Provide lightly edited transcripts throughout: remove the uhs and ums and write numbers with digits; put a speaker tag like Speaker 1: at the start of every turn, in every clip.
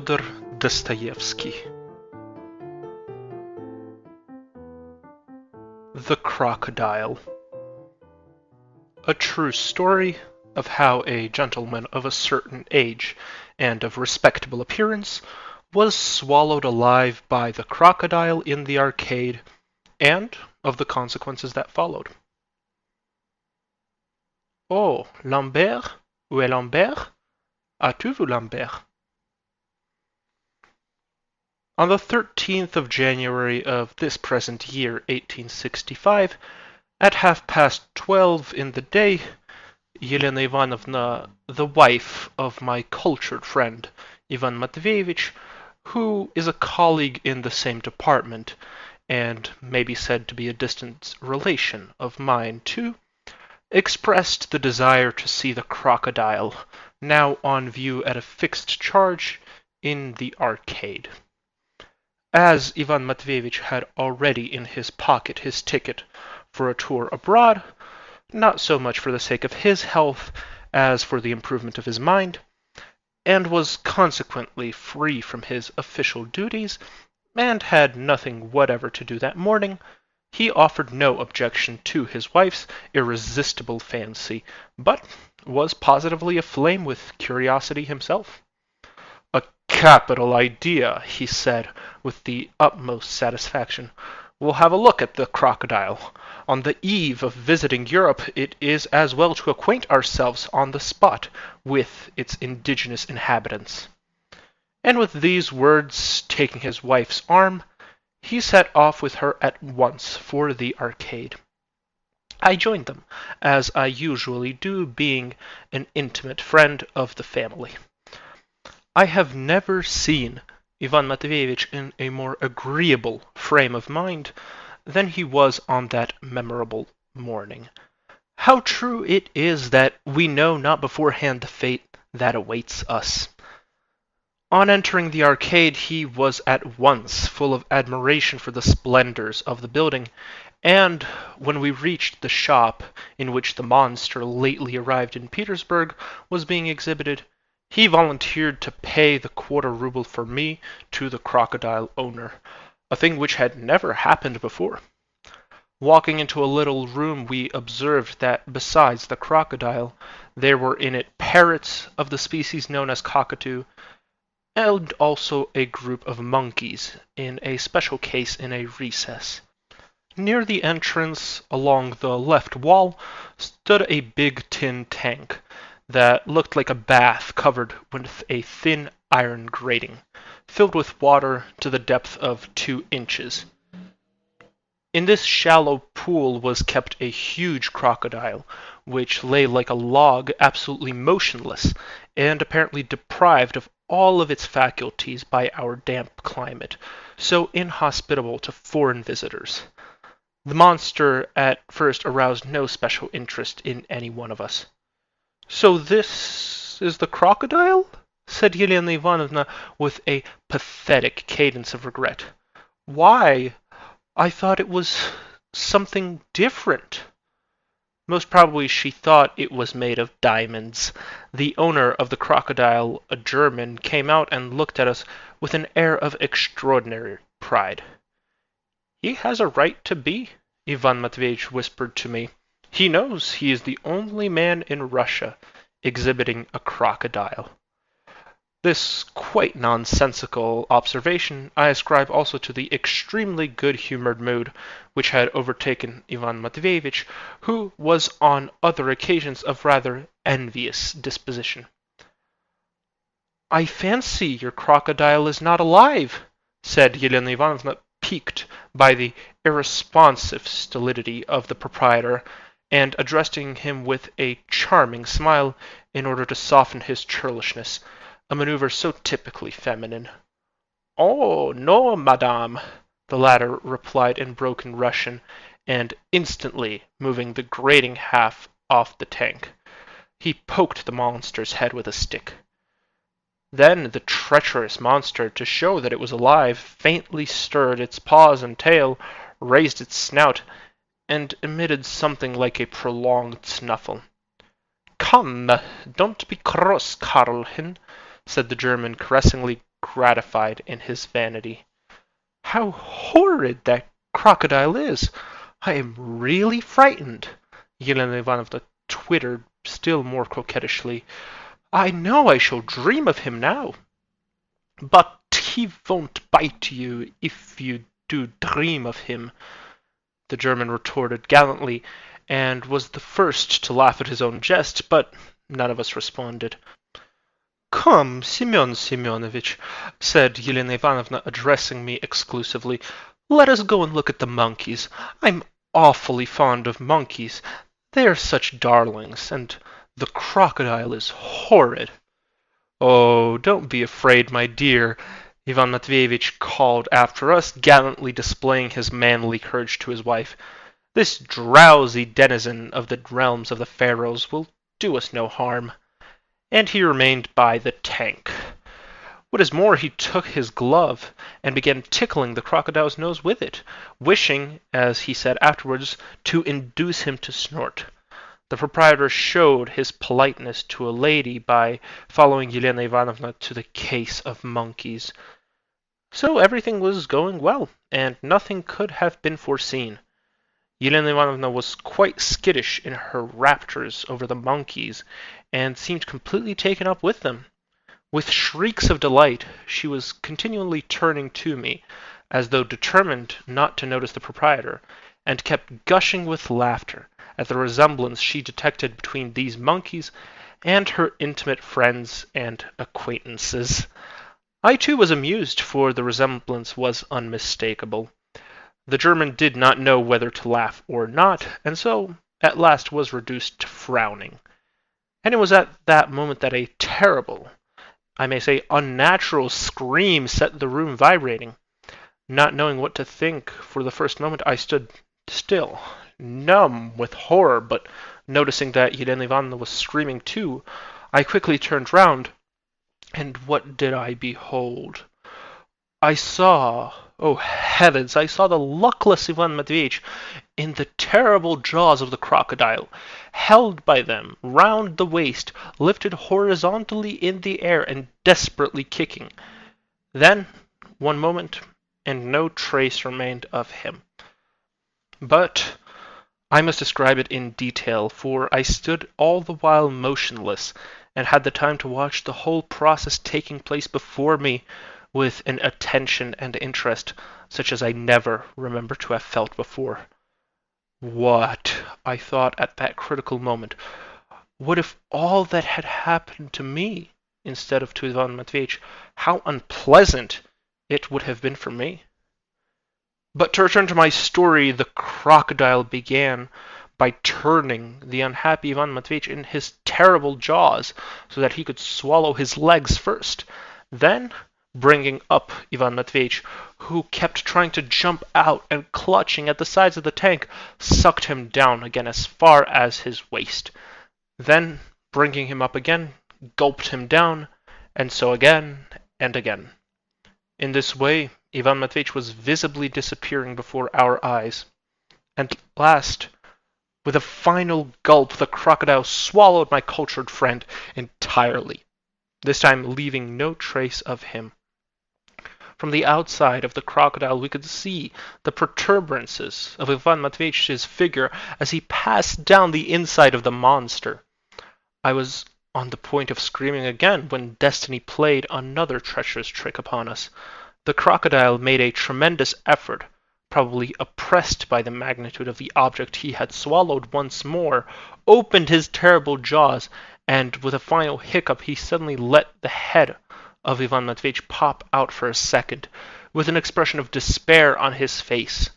Speaker 1: Fyodor Dostoevsky. The Crocodile. A true story of how a gentleman of a certain age and of respectable appearance was swallowed alive by the crocodile in the arcade, and of the consequences that followed. Oh, Lambert? Où est Lambert? As-tu vu Lambert? On the 13th of January of this present year, 1865, at 12:30 in the day, Elena Ivanovna, the wife of my cultured friend, Ivan Matveyevich, who is a colleague in the same department, and may be said to be a distant relation of mine too, expressed the desire to see the crocodile, now on view at a fixed charge in the arcade. As Ivan Matveyevich had already in his pocket his ticket for a tour abroad, not so much for the sake of his health as for the improvement of his mind, and was consequently free from his official duties, and had nothing whatever to do that morning, he offered no objection to his wife's irresistible fancy, but was positively aflame with curiosity himself. "A capital idea," he said, with the utmost satisfaction. "We'll have a look at the crocodile. On the eve of visiting Europe, it is as well to acquaint ourselves on the spot with its indigenous inhabitants." And with these words, taking his wife's arm, he set off with her at once for the arcade. I joined them, as I usually do, being an intimate friend of the family. I have never seen Ivan Matveyevich in a more agreeable frame of mind than he was on that memorable morning. How true it is that we know not beforehand the fate that awaits us. On entering the arcade, he was at once full of admiration for the splendors of the building, and when we reached the shop in which the monster lately arrived in Petersburg was being exhibited, he volunteered to pay the quarter-ruble for me to the crocodile owner, a thing which had never happened before. Walking into a little room, we observed that besides the crocodile, there were in it parrots of the species known as cockatoo, and also a group of monkeys in a special case in a recess. Near the entrance, along the left wall, stood a big tin tank that looked like a bath covered with a thin iron grating, filled with water to the depth of 2 inches. In this shallow pool was kept a huge crocodile, which lay like a log, absolutely motionless, and apparently deprived of all of its faculties by our damp climate, so inhospitable to foreign visitors. The monster at first aroused no special interest in any one of us. "So this is the crocodile?" said Elena Ivanovna with a pathetic cadence of regret. "Why, I thought it was something different." Most probably she thought it was made of diamonds. The owner of the crocodile, a German, came out and looked at us with an air of extraordinary pride. "He has a right to be," Ivan Matveyevich whispered to me. "He knows he is the only man in Russia exhibiting a crocodile." This quite nonsensical observation I ascribe also to the extremely good-humored mood which had overtaken Ivan Matveyevich, who was on other occasions of rather envious disposition. "I fancy your crocodile is not alive," said Elena Ivanovna, piqued by the irresponsive stolidity of the proprietor, and addressing him with a charming smile in order to soften his churlishness, a maneuver so typically feminine. "Oh, no, madame," the latter replied in broken Russian, and instantly moving the grating half off the tank, he poked the monster's head with a stick. Then the treacherous monster, to show that it was alive, faintly stirred its paws and tail, raised its snout, and emitted something like a prolonged snuffle. "Come, don't be cross, Karlchen," said the German, caressingly gratified in his vanity. "How horrid that crocodile is! I am really frightened," Elena Ivanovna twittered still more coquettishly. "I know I shall dream of him now." "But he won't bite you if you do dream of him," the German retorted gallantly, and was the first to laugh at his own jest, but none of us responded. "Come, Semyon Semyonovitch," said Elena Ivanovna, addressing me exclusively, "let us go and look at the monkeys. I'm awfully fond of monkeys. They are such darlings, and the crocodile is horrid." "Oh, don't be afraid, my dear," Ivan Matveevich called after us, gallantly displaying his manly courage to his wife. "This drowsy denizen of the realms of the pharaohs will do us no harm." And he remained by the tank. What is more, he took his glove and began tickling the crocodile's nose with it, wishing, as he said afterwards, to induce him to snort. The proprietor showed his politeness to a lady by following Elena Ivanovna to the case of monkeys. So everything was going well, and nothing could have been foreseen. Elena Ivanovna was quite skittish in her raptures over the monkeys, and seemed completely taken up with them. With shrieks of delight, she was continually turning to me, as though determined not to notice the proprietor, and kept gushing with laughter at the resemblance she detected between these monkeys and her intimate friends and acquaintances. I too was amused, for the resemblance was unmistakable. The German did not know whether to laugh or not, and so at last was reduced to frowning. And it was at that moment that a terrible, I may say unnatural scream set the room vibrating. Not knowing what to think, for the first moment I stood still, numb with horror, but noticing that Elena Ivanovna was screaming too, I quickly turned round, and what did I behold? I saw, oh heavens, I saw the luckless Ivan Matveitch in the terrible jaws of the crocodile, held by them round the waist, lifted horizontally in the air and desperately kicking. Then, one moment, and no trace remained of him. But I must describe it in detail, for I stood all the while motionless, and had the time to watch the whole process taking place before me with an attention and interest such as I never remember to have felt before. What, I thought at that critical moment, what if all that had happened to me instead of to Ivan Matveitch? How unpleasant it would have been for me. But to return to my story, the crocodile began by turning the unhappy Ivan Matveitch in his terrible jaws so that he could swallow his legs first. Then, bringing up Ivan Matveitch, who kept trying to jump out and clutching at the sides of the tank, sucked him down again as far as his waist. Then, bringing him up again, gulped him down, and so again and again. In this way, Ivan Matveitch was visibly disappearing before our eyes. And last, with a final gulp, the crocodile swallowed my cultured friend entirely, this time leaving no trace of him. From the outside of the crocodile we could see the protuberances of Ivan Matveitch's figure as he passed down the inside of the monster. I was on the point of screaming again when destiny played another treacherous trick upon us. The crocodile made a tremendous effort, probably oppressed by the magnitude of the object he had swallowed once more, opened his terrible jaws, and with a final hiccup he suddenly let the head of Ivan Matveitch pop out for a second, with an expression of despair on his face.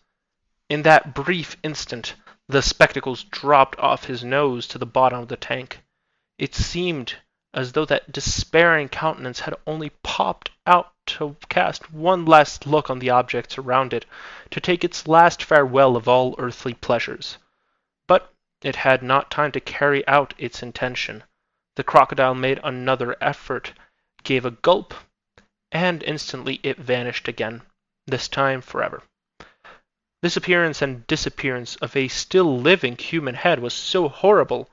Speaker 1: In that brief instant, the spectacles dropped off his nose to the bottom of the tank. It seemed as though that despairing countenance had only popped out to cast one last look on the objects around it, to take its last farewell of all earthly pleasures. But it had not time to carry out its intention. The crocodile made another effort, gave a gulp, and instantly it vanished again, this time forever. This appearance and disappearance of a still living human head was so horrible,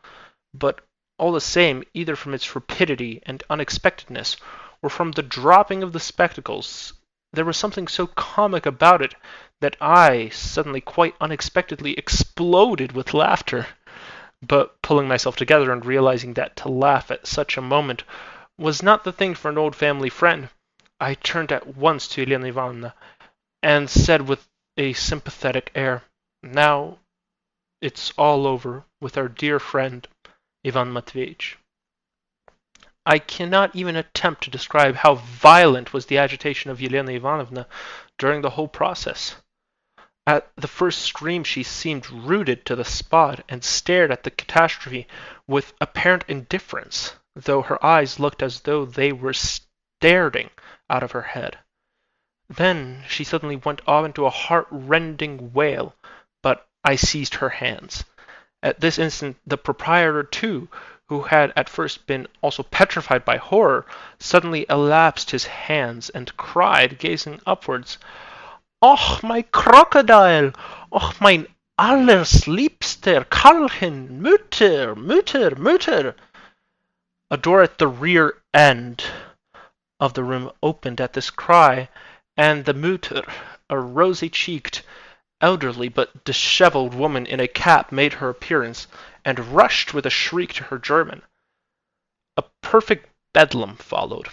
Speaker 1: but all the same, either from its rapidity and unexpectedness, or from the dropping of the spectacles. There was something so comic about it that I suddenly quite unexpectedly exploded with laughter. But pulling myself together and realizing that to laugh at such a moment was not the thing for an old family friend, I turned at once to Elena Ivanovna and said with a sympathetic air, "Now it's all over with our dear friend Ivan Matveitch." I cannot even attempt to describe how violent was the agitation of Elena Ivanovna during the whole process. At the first scream she seemed rooted to the spot and stared at the catastrophe with apparent indifference, though her eyes looked as though they were starting out of her head. Then she suddenly went off into a heart-rending wail, but I seized her hands. At this instant the proprietor, too, who had at first been also petrified by horror, suddenly elapsed his hands and cried, gazing upwards, "Och, my crocodile! Och, mein allersliebster Karlchen! Mutter, Mutter, Mutter!" A door at the rear end of the room opened at this cry, and the Mutter, a rosy-cheeked, elderly but dishevelled woman in a cap, made her appearance, and rushed with a shriek to her German. A perfect bedlam followed.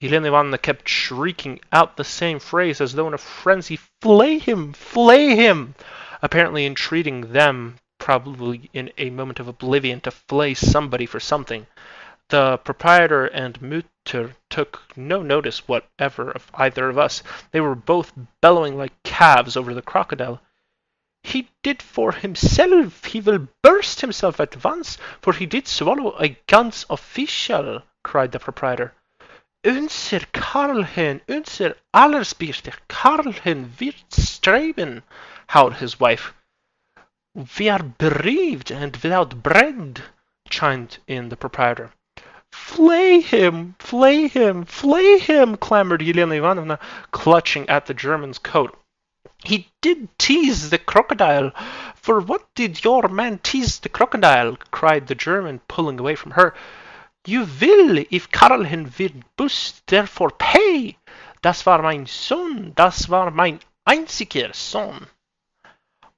Speaker 1: Elena Ivanovna kept shrieking out the same phrase as though in a frenzy, "Flay him! Flay him!" apparently entreating them, probably in a moment of oblivion, to flay somebody for something. The proprietor and Mutter took no notice whatever of either of us. They were both bellowing like calves over the crocodile. "He did for himself! He will burst himself at once, for he did swallow a ganz official!" cried the proprietor. "Unser Karlchen, unser allersbester Karlchen wird sterben," howled his wife. "We are bereaved and without bread," chimed in the proprietor. "Flay him! Flay him! Flay him!" clamored Elena Ivanovna, clutching at the German's coat. "He did tease the crocodile. For what did your man tease the crocodile?" cried the German, pulling away from her. "You will, if Karlchen wird bust, therefore pay. Das war mein Sohn, das war mein einziger Sohn."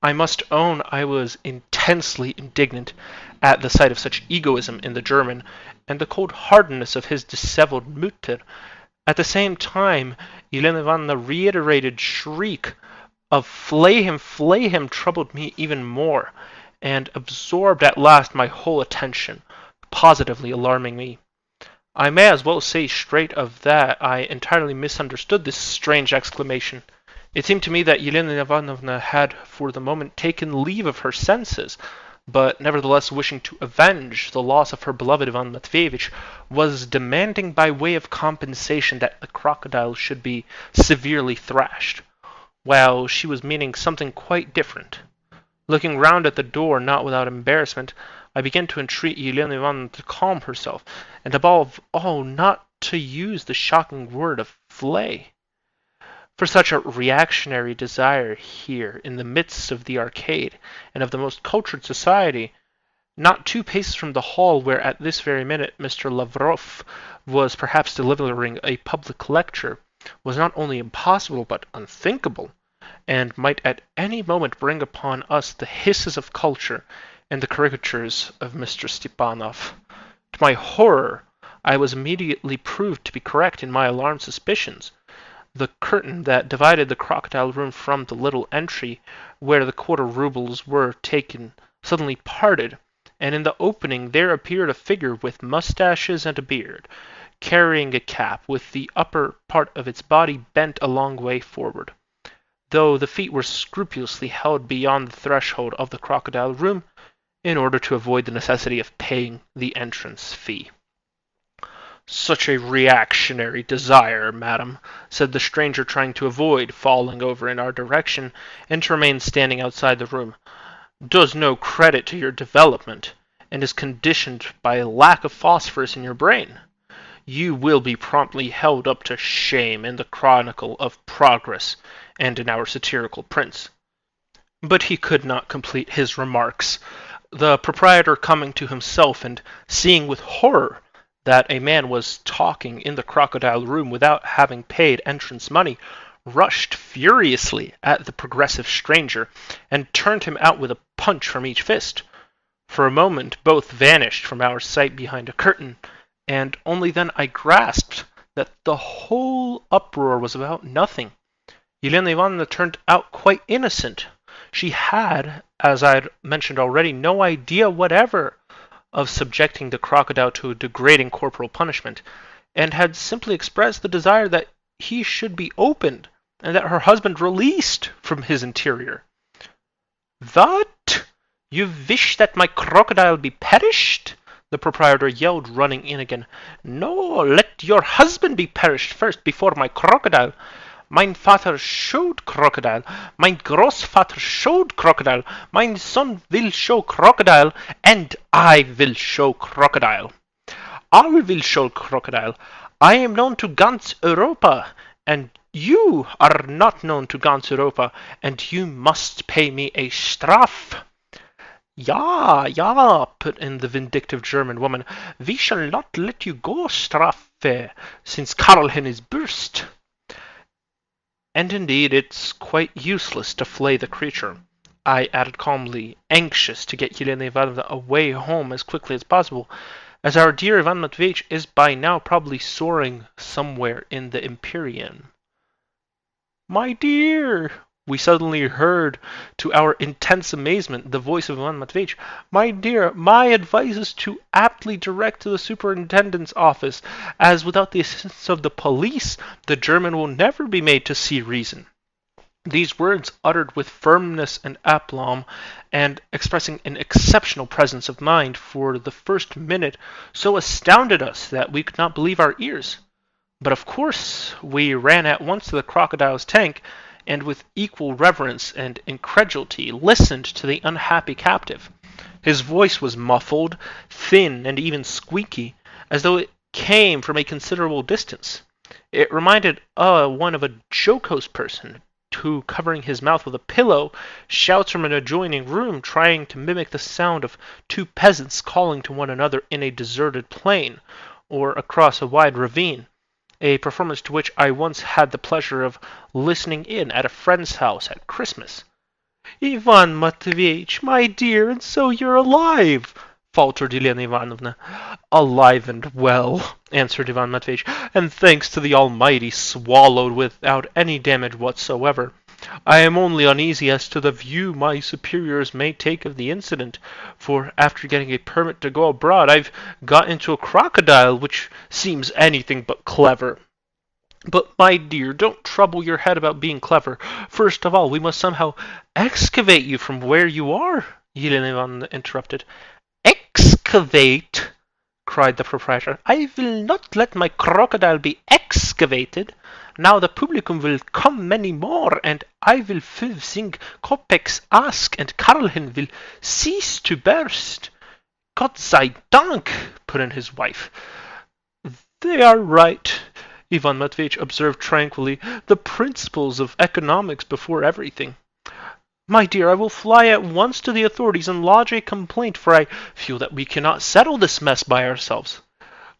Speaker 1: I must own I was intensely indignant at the sight of such egoism in the German, and the cold hardness of his dishevelled Mutter. At the same time, Elena Ivanovna's reiterated shriek of flay him, troubled me even more, and absorbed at last my whole attention, positively alarming me. I may as well say straight of that I entirely misunderstood this strange exclamation. It seemed to me that Elena Ivanovna had for the moment taken leave of her senses, but nevertheless wishing to avenge the loss of her beloved Ivan Matveevich, was demanding by way of compensation that the crocodile should be severely thrashed, while she was meaning something quite different. Looking round at the door, not without embarrassment, I began to entreat Elena Ivanovna to calm herself, and above all not to use the shocking word of flay. For such a reactionary desire here, in the midst of the arcade, and of the most cultured society, not 2 paces from the hall where at this very minute Mr. Lavrov was perhaps delivering a public lecture, was not only impossible but unthinkable, and might at any moment bring upon us the hisses of culture and the caricatures of Mr. Stepanov. To my horror, I was immediately proved to be correct in my alarmed suspicions. The curtain that divided the crocodile room from the little entry where the quarter roubles were taken suddenly parted, and in the opening there appeared a figure with moustaches and a beard, carrying a cap, with the upper part of its body bent a long way forward, though the feet were scrupulously held beyond the threshold of the crocodile room, in order to avoid the necessity of paying the entrance fee. "Such a reactionary desire, madam," said the stranger, trying to avoid falling over in our direction, and to remain standing outside the room, "does no credit to your development, and is conditioned by a lack of phosphorus in your brain. You will be promptly held up to shame in the Chronicle of Progress and in our satirical prints." But he could not complete his remarks. The proprietor, coming to himself and seeing with horror that a man was talking in the Crocodile room without having paid entrance money, rushed furiously at the progressive stranger and turned him out with a punch from each fist. For a moment both vanished from our sight behind a curtain, and only then I grasped that the whole uproar was about nothing. Elena Ivanovna turned out quite innocent. She had, as I had mentioned already, no idea whatever of subjecting the crocodile to a degrading corporal punishment, and had simply expressed the desire that he should be opened and that her husband released from his interior. "What? You wish that my crocodile be perished?" the proprietor yelled, running in again. "No, let your husband be perished first, before my crocodile. Mein Vater showed Crocodile. Mein Großvater showed Crocodile. Mein son will show Crocodile, and I will show Crocodile. All will show Crocodile. I am known to ganz Europa, and you are not known to ganz Europa, and you must pay me a Straf." "Ja, ja," put in the vindictive German woman. "We shall not let you go, Strafe, since Karlchen is burst." "And indeed it's quite useless to flay the creature," I added calmly, anxious to get Elena Ivanovna away home as quickly as possible, as our dear Ivan Matveitch is by now probably soaring somewhere in the Empyrean. "My dear," we suddenly heard, to our intense amazement, the voice of Ivan Matveitch. "My dear, my advice is to aptly direct to the superintendent's office, as without the assistance of the police, the German will never be made to see reason." These words, uttered with firmness and aplomb, and expressing an exceptional presence of mind, for the first minute so astounded us that we could not believe our ears. But of course we ran at once to the crocodile's tank, and with equal reverence and incredulity listened to the unhappy captive. His voice was muffled, thin, and even squeaky, as though it came from a considerable distance. It reminded one of a jocose person who, covering his mouth with a pillow, shouts from an adjoining room, trying to mimic the sound of two peasants calling to one another in a deserted plain, or across a wide ravine, a performance to which I once had the pleasure of listening in at a friend's house at Christmas. "Ivan Matveitch, my dear, and so you're alive!" faltered Elena Ivanovna. "Alive and well," answered Ivan Matveitch, "and thanks to the Almighty, swallowed without any damage whatsoever. I am only uneasy as to the view my superiors may take of the incident, for after getting a permit to go abroad I've got into a crocodile, which seems anything but clever." "But, my dear, don't trouble your head about being clever. First of all, we must somehow excavate you from where you are," Elena Ivanovna interrupted. "Excavate!" cried the proprietor. "I will not let my crocodile be excavated. Now the publicum will come many more, and I will 5 kopecks ask, and Karlchen will cease to burst." "Gott sei Dank!" put in his wife. "They are right," Ivan Matveitch observed tranquilly. "The principles of economics before everything. My dear, I will fly at once to the authorities and lodge a complaint, for I feel that we cannot settle this mess by ourselves."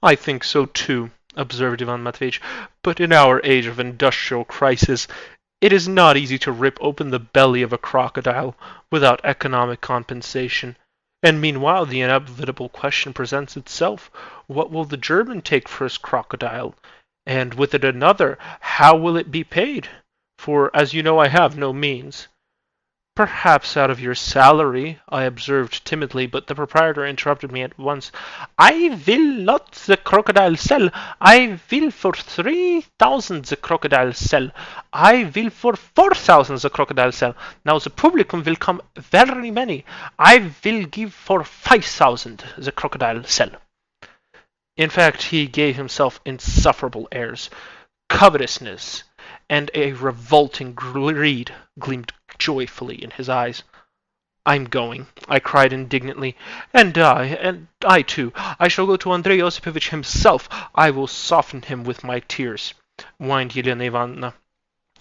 Speaker 1: "I think so too," observed Ivan Matveitch, "but in our age of industrial crisis, it is not easy to rip open the belly of a crocodile without economic compensation. And meanwhile the inevitable question presents itself, what will the German take for his crocodile? And with it another, how will it be paid? For, as you know, I have no means." "Perhaps out of your salary," I observed timidly, but the proprietor interrupted me at once. "I will not the crocodile sell. I will for 3,000 the crocodile sell. I will for 4,000 the crocodile sell. Now the publicum will come very many. I will give for 5,000 the crocodile sell." In fact, he gave himself insufferable airs. Covetousness and a revolting greed gleamed joyfully in his eyes. "I'm going," I cried indignantly. And I too. I shall go to Andrei Osipovich himself. I will soften him with my tears," whined Elena Ivanovna.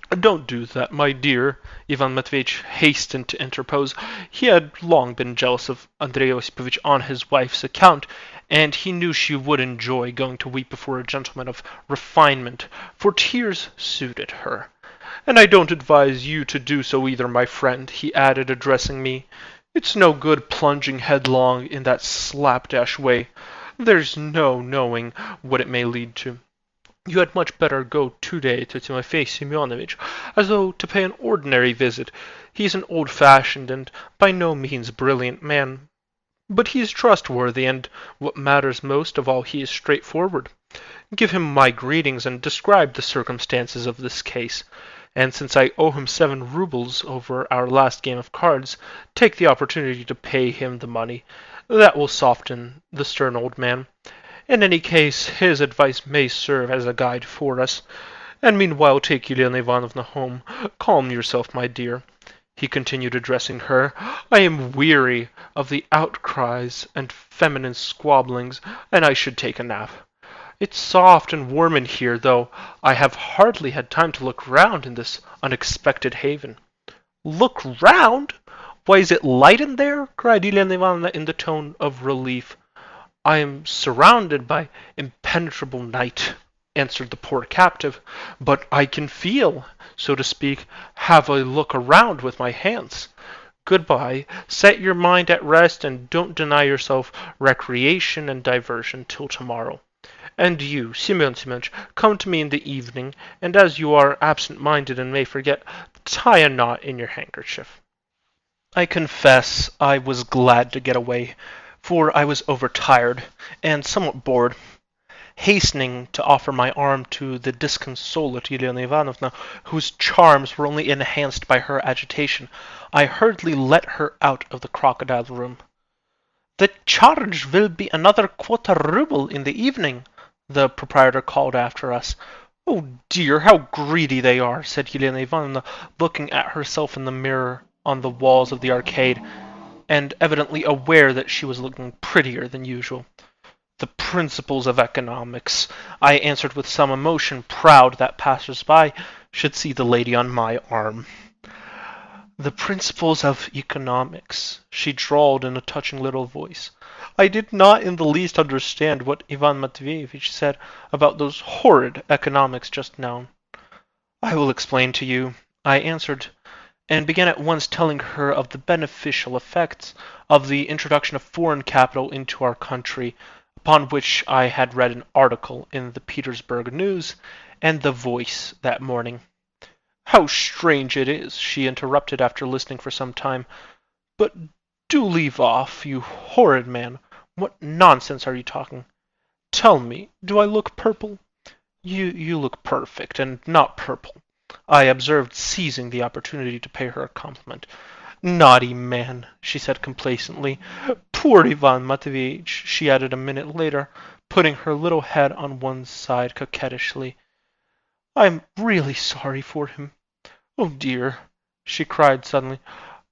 Speaker 1: Don't do that, my dear. Ivan Matveitch hastened to interpose. He had long been jealous of Andrei Osипович on his wife's account, and he knew she would enjoy going to weep before a gentleman of refinement, for tears suited her. And I don't advise you to do so either, my friend, he added, addressing me. It's no good plunging headlong in that slapdash way. There's no knowing what it may lead to. You had much better go today to Timofey Semyonovitch, as though to pay an ordinary visit. He's an old-fashioned and by no means brilliant man, but he is trustworthy, and what matters most of all, he is straightforward. Give him my greetings and describe the circumstances of this case. And since I owe him 7 rubles over our last game of cards, take the opportunity to pay him the money. That will soften the stern old man. In any case, his advice may serve as a guide for us. And meanwhile take Elena Ivanovna home. Calm yourself, my dear, he continued, addressing her. I am weary of the outcries and feminine squabblings, and I should take a nap. It's soft and warm in here, though I have hardly had time to look round in this unexpected haven. Look round? Why, is it light in there? Cried Elena Ivanovna in the tone of relief. I am surrounded by impenetrable night, answered the poor captive, but I can feel, so to speak, have a look around with my hands. Goodbye. Set your mind at rest and don't deny yourself recreation and diversion till tomorrow. And you, Semyon Semyonich, come to me in the evening, and as you are absent-minded and may forget, tie a knot in your handkerchief. I confess I was glad to get away, for I was overtired and somewhat bored. Hastening to offer my arm to the disconsolate Elena Ivanovna, whose charms were only enhanced by her agitation, I hurriedly let her out of the Crocodile room. The charge will be another quarter-ruble in the evening, the proprietor called after us. Oh dear, how greedy they are, said Elena Ivanovna, looking at herself in the mirror on the walls of the arcade, and evidently aware that she was looking prettier than usual. The principles of economics, I answered with some emotion, proud that passers-by should see the lady on my arm. The principles of economics, she drawled in a touching little voice. I did not in the least understand what Ivan Matveevich said about those horrid economics just now. I will explain to you, I answered, and began at once telling her of the beneficial effects of the introduction of foreign capital into our country, upon which I had read an article in the Petersburg News and the Voice that morning. How strange it is, she interrupted after listening for some time. But do leave off, you horrid man. What nonsense are you talking? Tell me, do I look purple? You look perfect, and not purple, I observed, seizing the opportunity to pay her a compliment. Naughty man, she said complacently. Poor Ivan Matveitch, she added a minute later, putting her little head on one side coquettishly. I'm really sorry for him. Oh dear, she cried suddenly.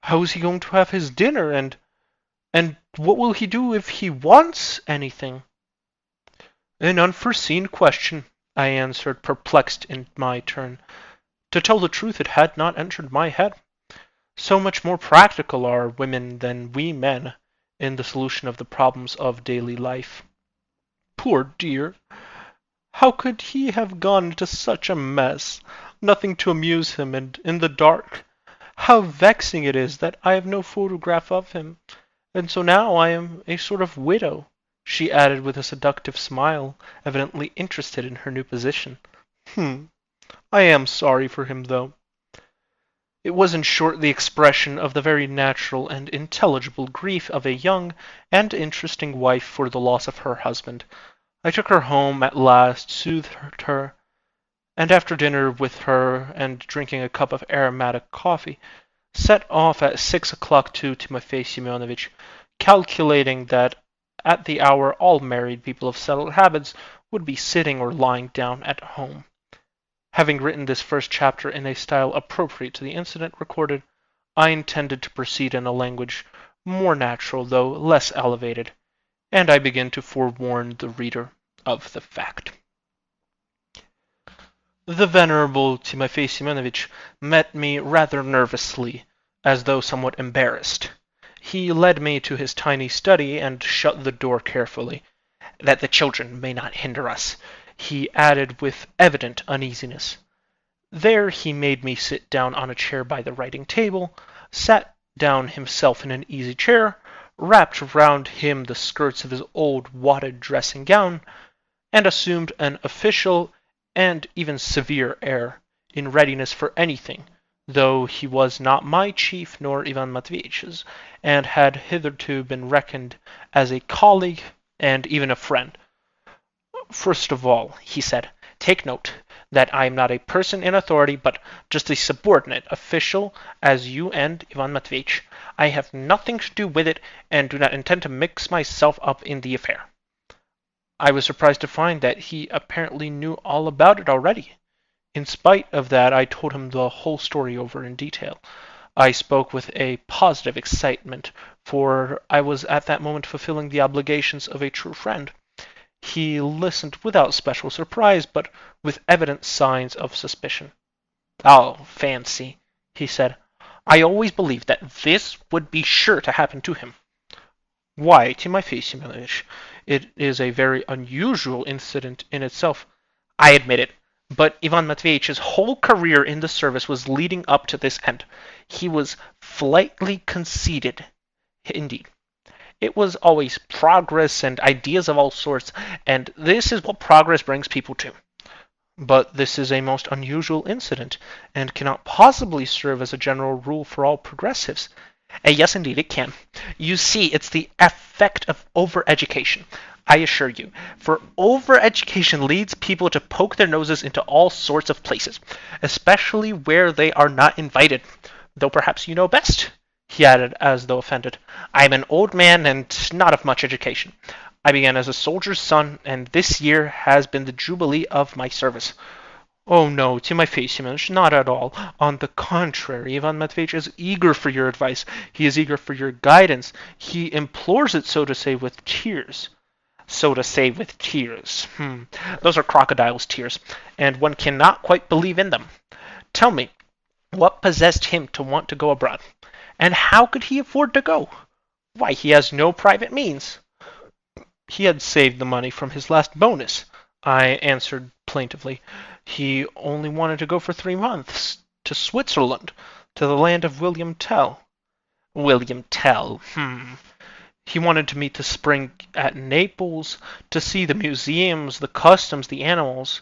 Speaker 1: How is he going to have his dinner, and what will he do if he wants anything? An unforeseen question, I answered, perplexed in my turn. To tell the truth, it had not entered my head. So much more practical are women than we men in the solution of the problems of daily life. Poor dear! How could he have gone into such a mess? Nothing to amuse him, and in the dark. How vexing it is that I have no photograph of him, and so now I am a sort of widow, she added with a seductive smile, evidently interested in her new position. I am sorry for him, though. It was in short the expression of the very natural and intelligible grief of a young and interesting wife for the loss of her husband. I took her home at last, soothed her, and after dinner with her and drinking a cup of aromatic coffee, set off at 6 o'clock to Timofey Semyonovitch, calculating that at the hour all married people of settled habits would be sitting or lying down at home. Having written this first chapter in a style appropriate to the incident recorded, I intended to proceed in a language more natural though less elevated, and I begin to forewarn the reader of the fact. The venerable Timofey Semyonovitch met me rather nervously, as though somewhat embarrassed. He led me to his tiny study and shut the door carefully. "That the children may not hinder us," he added with evident uneasiness. There he made me sit down on a chair by the writing table, sat down himself in an easy chair, wrapped round him the skirts of his old wadded dressing gown, and assumed an official and even severe air, in readiness for anything, though he was not my chief nor Ivan Matveitch's, and had hitherto been reckoned as a colleague and even a friend. "First of all," he said, "take note that I am not a person in authority, but just a subordinate official as you and Ivan Matveitch. I have nothing to do with it, and do not intend to mix myself up in the affair." I was surprised to find that he apparently knew all about it already. In spite of that, I told him the whole story over in detail. I spoke with a positive excitement, for I was at that moment fulfilling the obligations of a true friend. He listened without special surprise, but with evident signs of suspicion. "Oh, fancy," he said. "I always believed that this would be sure to happen to him." "Why, Timofey Semyonovitch, it is a very unusual incident in itself." "I admit it. But Ivan Matveitch's whole career in the service was leading up to this end. He was flightly conceited, indeed. It was always progress and ideas of all sorts, and this is what progress brings people to." "But this is a most unusual incident, and cannot possibly serve as a general rule for all progressives." Yes, indeed, it can. You see, it's the effect of over-education, I assure you. For over-education leads people to poke their noses into all sorts of places, especially where they are not invited. Though perhaps you know best," he added as though offended. "I am an old man and not of much education. I began as a soldier's son, and this year has been the jubilee of my service." "Oh no, Timofey Semyonovitch, not at all. On the contrary, Ivan Matveitch is eager for your advice. He is eager for your guidance. He implores it, so to say, with tears." "So to say, with tears. Those are Crocodile's tears, and one cannot quite believe in them. Tell me, what possessed him to want to go abroad? And how could he afford to go?" "Why, he has no private means." "He had saved the money from his last bonus," I answered plaintively. "He only wanted to go for 3 months, to Switzerland, to the land of William Tell." "William Tell. He wanted to meet the spring at Naples, to see the museums, the customs, the animals."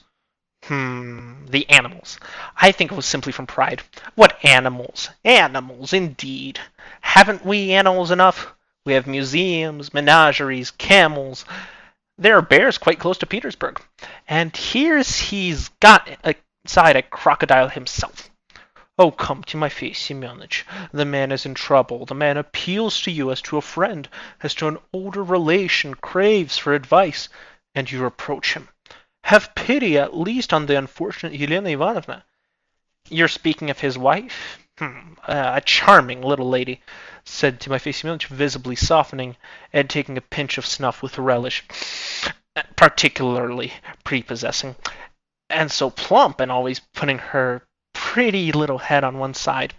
Speaker 1: The animals. I think it was simply from pride. What animals? Animals, indeed. Haven't we animals enough? We have museums, menageries, camels. There are bears quite close to Petersburg. And he's got inside a crocodile himself. Oh, come to my face, Semyonich. The man is in trouble. The man appeals to you as to a friend, as to an older relation, craves for advice, and you reproach him. Have pity at least on the unfortunate Elena Ivanovna." "You're speaking of his wife? A charming little lady," said Timofey Semyonovitch, visibly softening, and taking a pinch of snuff with relish. "Particularly prepossessing. And so plump, and always putting her pretty little head on one side.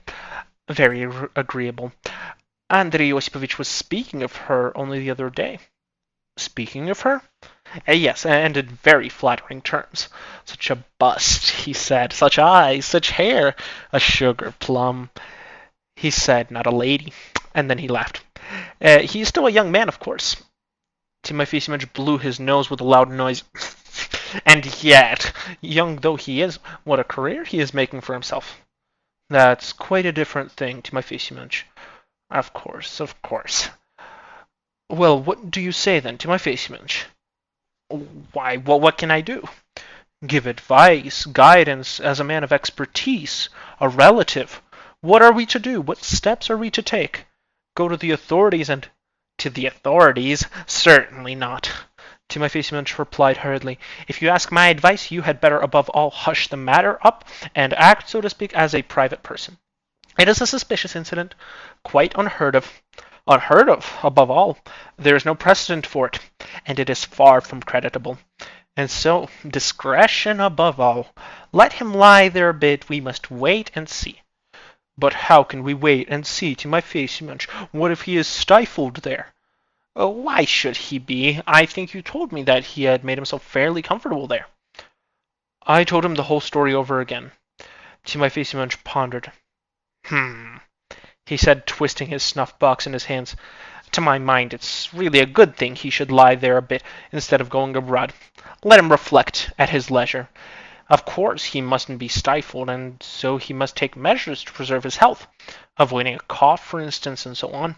Speaker 1: Very agreeable. Andrei Yosipovich was speaking of her only the other day." "Speaking of her?" "Yes, and in very flattering terms. Such a bust," he said, "such eyes, such hair, a sugar plum." He said, "Not a lady," and then he laughed. "He is still a young man, of course." Timofey Semyonovitch blew his nose with a loud noise. "And yet, young though he is, what a career he is making for himself." "That's quite a different thing, Timofey Semyonovitch." Of course, of course." "Well, what do you say then, Timofey Semyonovitch?" "Why, what can I do?" "Give advice, guidance, as a man of expertise, a relative. What are we to do? What steps are we to take? Go to the authorities and—" "To the authorities? Certainly not." Timofey Semyonovitch replied hurriedly. "If you ask my advice, you had better above all hush the matter up, and act, so to speak, as a private person. It is a suspicious incident, quite unheard of. Unheard of, above all. There is no precedent for it, and it is far from creditable. And so, discretion above all. Let him lie there a bit, we must wait and see. But how can we wait and see, Timofey Semyonich? What if he is stifled there? Oh, why should he be? I think you told me that he had made himself fairly comfortable there. I told him the whole story over again. Timofey Semyonich pondered. He said, twisting his snuff box in his hands. To my mind, it's really a good thing he should lie there a bit instead of going abroad. Let him reflect at his leisure. Of course, he mustn't be stifled, and so he must take measures to preserve his health, avoiding a cough, for instance, and so on.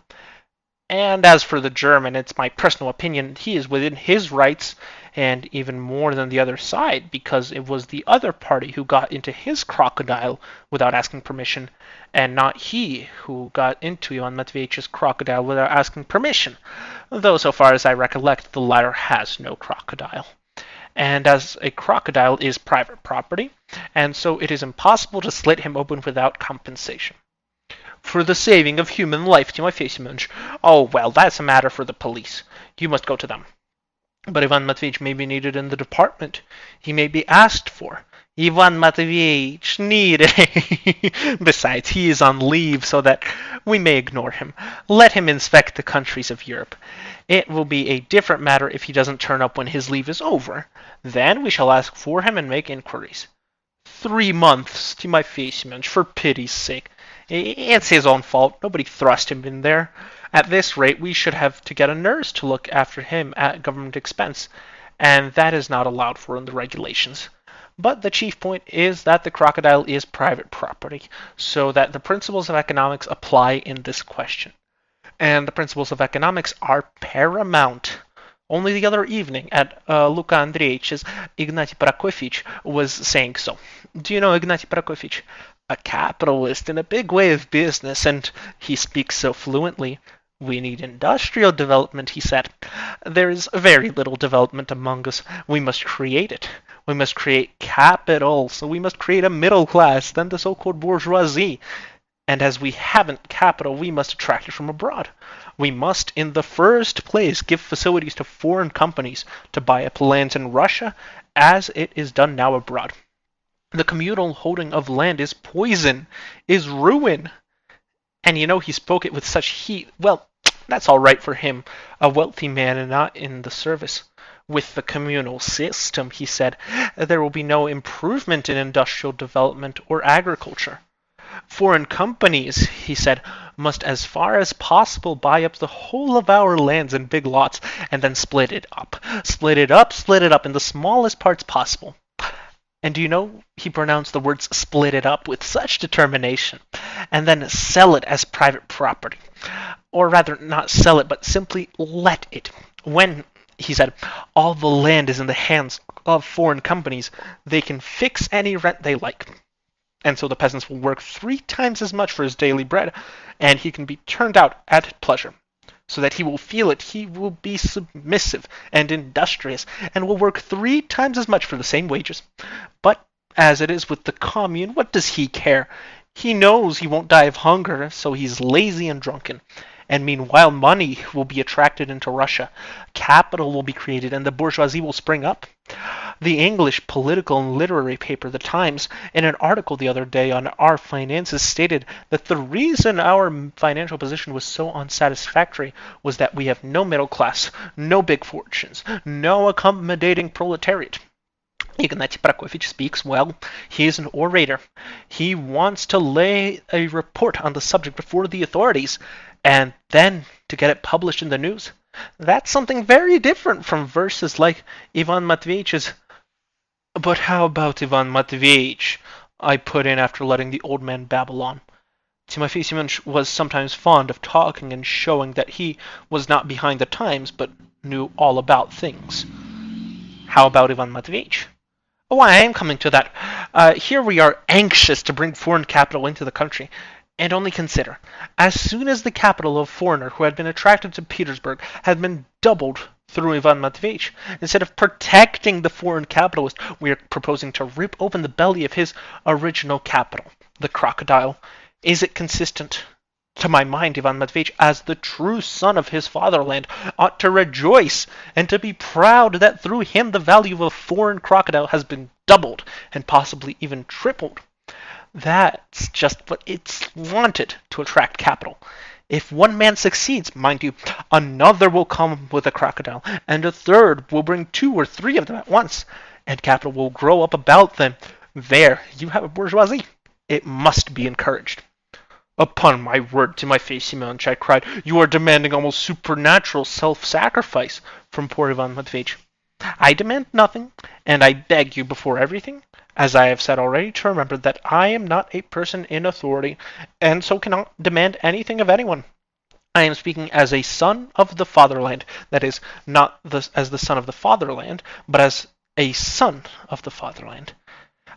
Speaker 1: And as for the German, it's my personal opinion he is within his rights, and even more than the other side, because it was the other party who got into his crocodile without asking permission, and not he who got into Ivan Matveitch's crocodile without asking permission, though so far as I recollect, the latter has no crocodile. And as a crocodile is private property, and so it is impossible to slit him open without compensation. For the saving of human life, Timofey Semyonich. Oh, well, that's a matter for the police. You must go to them. But Ivan Matveitch may be needed in the department. He may be asked for. Ivan Matveitch needed. Besides, he is on leave, so that we may ignore him. Let him inspect the countries of Europe. It will be a different matter if he doesn't turn up when his leave is over. Then we shall ask for him and make inquiries. 3 months, Timofey Semyonich, for pity's sake. It's his own fault. Nobody thrust him in there. At this rate, we should have to get a nurse to look after him at government expense, and that is not allowed for in the regulations. But the chief point is that the crocodile is private property, so that the principles of economics apply in this question. And the principles of economics are paramount. Only the other evening at Luka Andreevич's, Ignatiy Prokofyevich was saying so. Do you know Ignatiy Prokofyevich? A capitalist in a big way of business, and he speaks so fluently. We need industrial development, he said. There is very little development among us. We must create it. We must create capital, so we must create a middle class, then the so-called bourgeoisie. And as we haven't capital, we must attract it from abroad. We must, in the first place, give facilities to foreign companies to buy up lands in Russia, as it is done now abroad. The communal holding of land is poison, is ruin. And you know, he spoke it with such heat. Well, that's all right for him, a wealthy man and not in the service. With the communal system, he said, there will be no improvement in industrial development or agriculture. Foreign companies, he said, must as far as possible buy up the whole of our lands in big lots and then split it up. Split it up in the smallest parts possible. And do you know, he pronounced the words split it up with such determination, and then sell it as private property. Or rather, not sell it, but simply let it. When, he said, all the land is in the hands of foreign companies, they can fix any rent they like. And so the peasants will work 3 times as much for his daily bread, and he can be turned out at pleasure. So that he will feel it, he will be submissive and industrious, and will work 3 times as much for the same wages. But as it is with the commune, what does he care? He knows he won't die of hunger, so he's lazy and drunken. And meanwhile, money will be attracted into Russia, capital will be created, and the bourgeoisie will spring up. The English political and literary paper, The Times, in an article the other day on our finances, stated that the reason our financial position was so unsatisfactory was that we have no middle class, no big fortunes, no accommodating proletariat. Ignatiy Prokofyevich speaks well. He is an orator. He wants to lay a report on the subject before the authorities, and then to get it published in the news. That's something very different from verses like Ivan Matveitch's. But how about Ivan Matveitch? I put in after letting the old man babble on. Timofey Semyonich was sometimes fond of talking and showing that he was not behind the times, but knew all about things. How about Ivan Matveitch? Oh, I am coming to that. Here we are anxious to bring foreign capital into the country. And only consider, as soon as the capital of a foreigner who had been attracted to Petersburg had been doubled through Ivan Matveitch, instead of protecting the foreign capitalist, we are proposing to rip open the belly of his original capital, the crocodile. Is it consistent? To my mind, Ivan Matveitch, as the true son of his fatherland, ought to rejoice and to be proud that through him the value of a foreign crocodile has been doubled and possibly even tripled. That's just what it's wanted to attract capital. If one man succeeds, mind you, another will come with a crocodile, and a third will bring 2 or 3 of them at once, and capital will grow up about them. There, you have a bourgeoisie. It must be encouraged. Upon my word, Timofey Semyonich, I cried, you are demanding almost supernatural self-sacrifice from poor Ivan Matveitch. I demand nothing, and I beg you before everything, as I have said already, to remember that I am not a person in authority, and so cannot demand anything of anyone. I am speaking as a son of the fatherland, that is, not as the son of the fatherland, but as a son of the fatherland.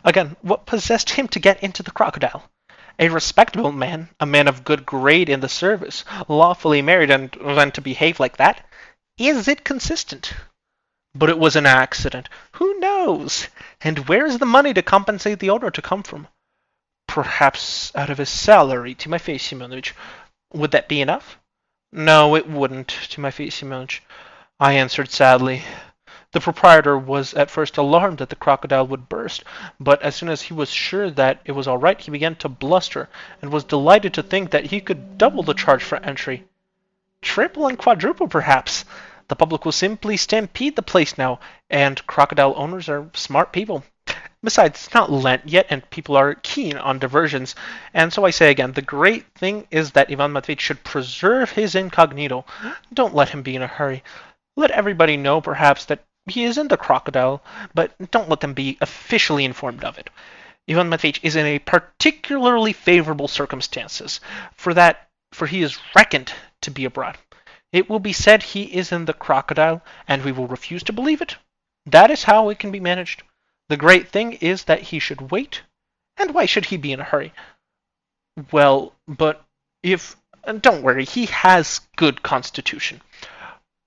Speaker 1: Again, what possessed him to get into the crocodile? A respectable man, a man of good grade in the service, lawfully married, and then to behave like that? Is it consistent? But it was an accident. Who knows? And where is the money to compensate the owner to come from? Perhaps out of his salary, Timofey Semyonovich. Would that be enough? No, it wouldn't, Timofey Semyonovich, I answered sadly. The proprietor was at first alarmed that the crocodile would burst, but as soon as he was sure that it was all right, he began to bluster, and was delighted to think that he could double the charge for entry. Triple and quadruple, perhaps. The public will simply stampede the place now, and crocodile owners are smart people. Besides, it's not Lent yet, and people are keen on diversions. And so I say again, the great thing is that Ivan Matveitch should preserve his incognito. Don't let him be in a hurry. Let everybody know, perhaps, that he is in the crocodile, but don't let them be officially informed of it. Ivan Matveitch is in a particularly favorable circumstances, for he is reckoned to be abroad. It will be said he is in the crocodile, and we will refuse to believe it. That is how it can be managed. The great thing is that he should wait. And why should he be in a hurry? Well, but if... Don't worry, he has good constitution.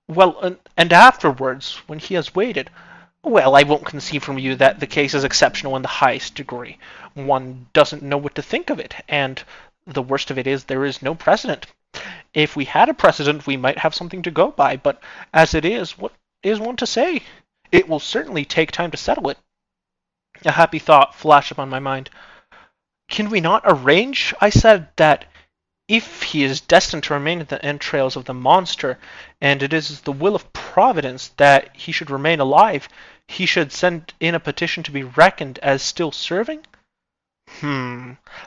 Speaker 1: Well, and afterwards, when he has waited, well, I won't concede from you that the case is exceptional in the highest degree. One doesn't know what to think of it, and the worst of it is there is no precedent. If we had a precedent, we might have something to go by, but as it is, what is one to say? It will certainly take time to settle it. A happy thought flashed upon my mind. Can we not arrange, I said, that if he is destined to remain in the entrails of the monster, and it is the will of Providence that he should remain alive, he should send in a petition to be reckoned as still serving?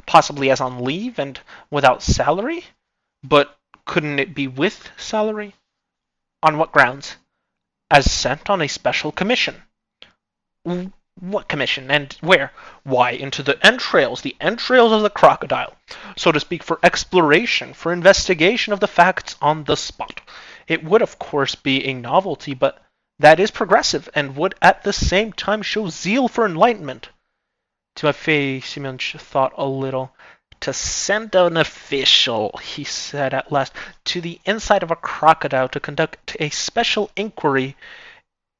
Speaker 1: Possibly as on leave and without salary? But couldn't it be with salary? On what grounds? As sent on a special commission. What commission, and where? Why, into the entrails of the crocodile, so to speak, for exploration, for investigation of the facts on the spot. It would, of course, be a novelty, but that is progressive, and would at the same time show zeal for enlightenment. Timofey Semyonich thought a little. To send an official, he said at last, to the inside of a crocodile to conduct a special inquiry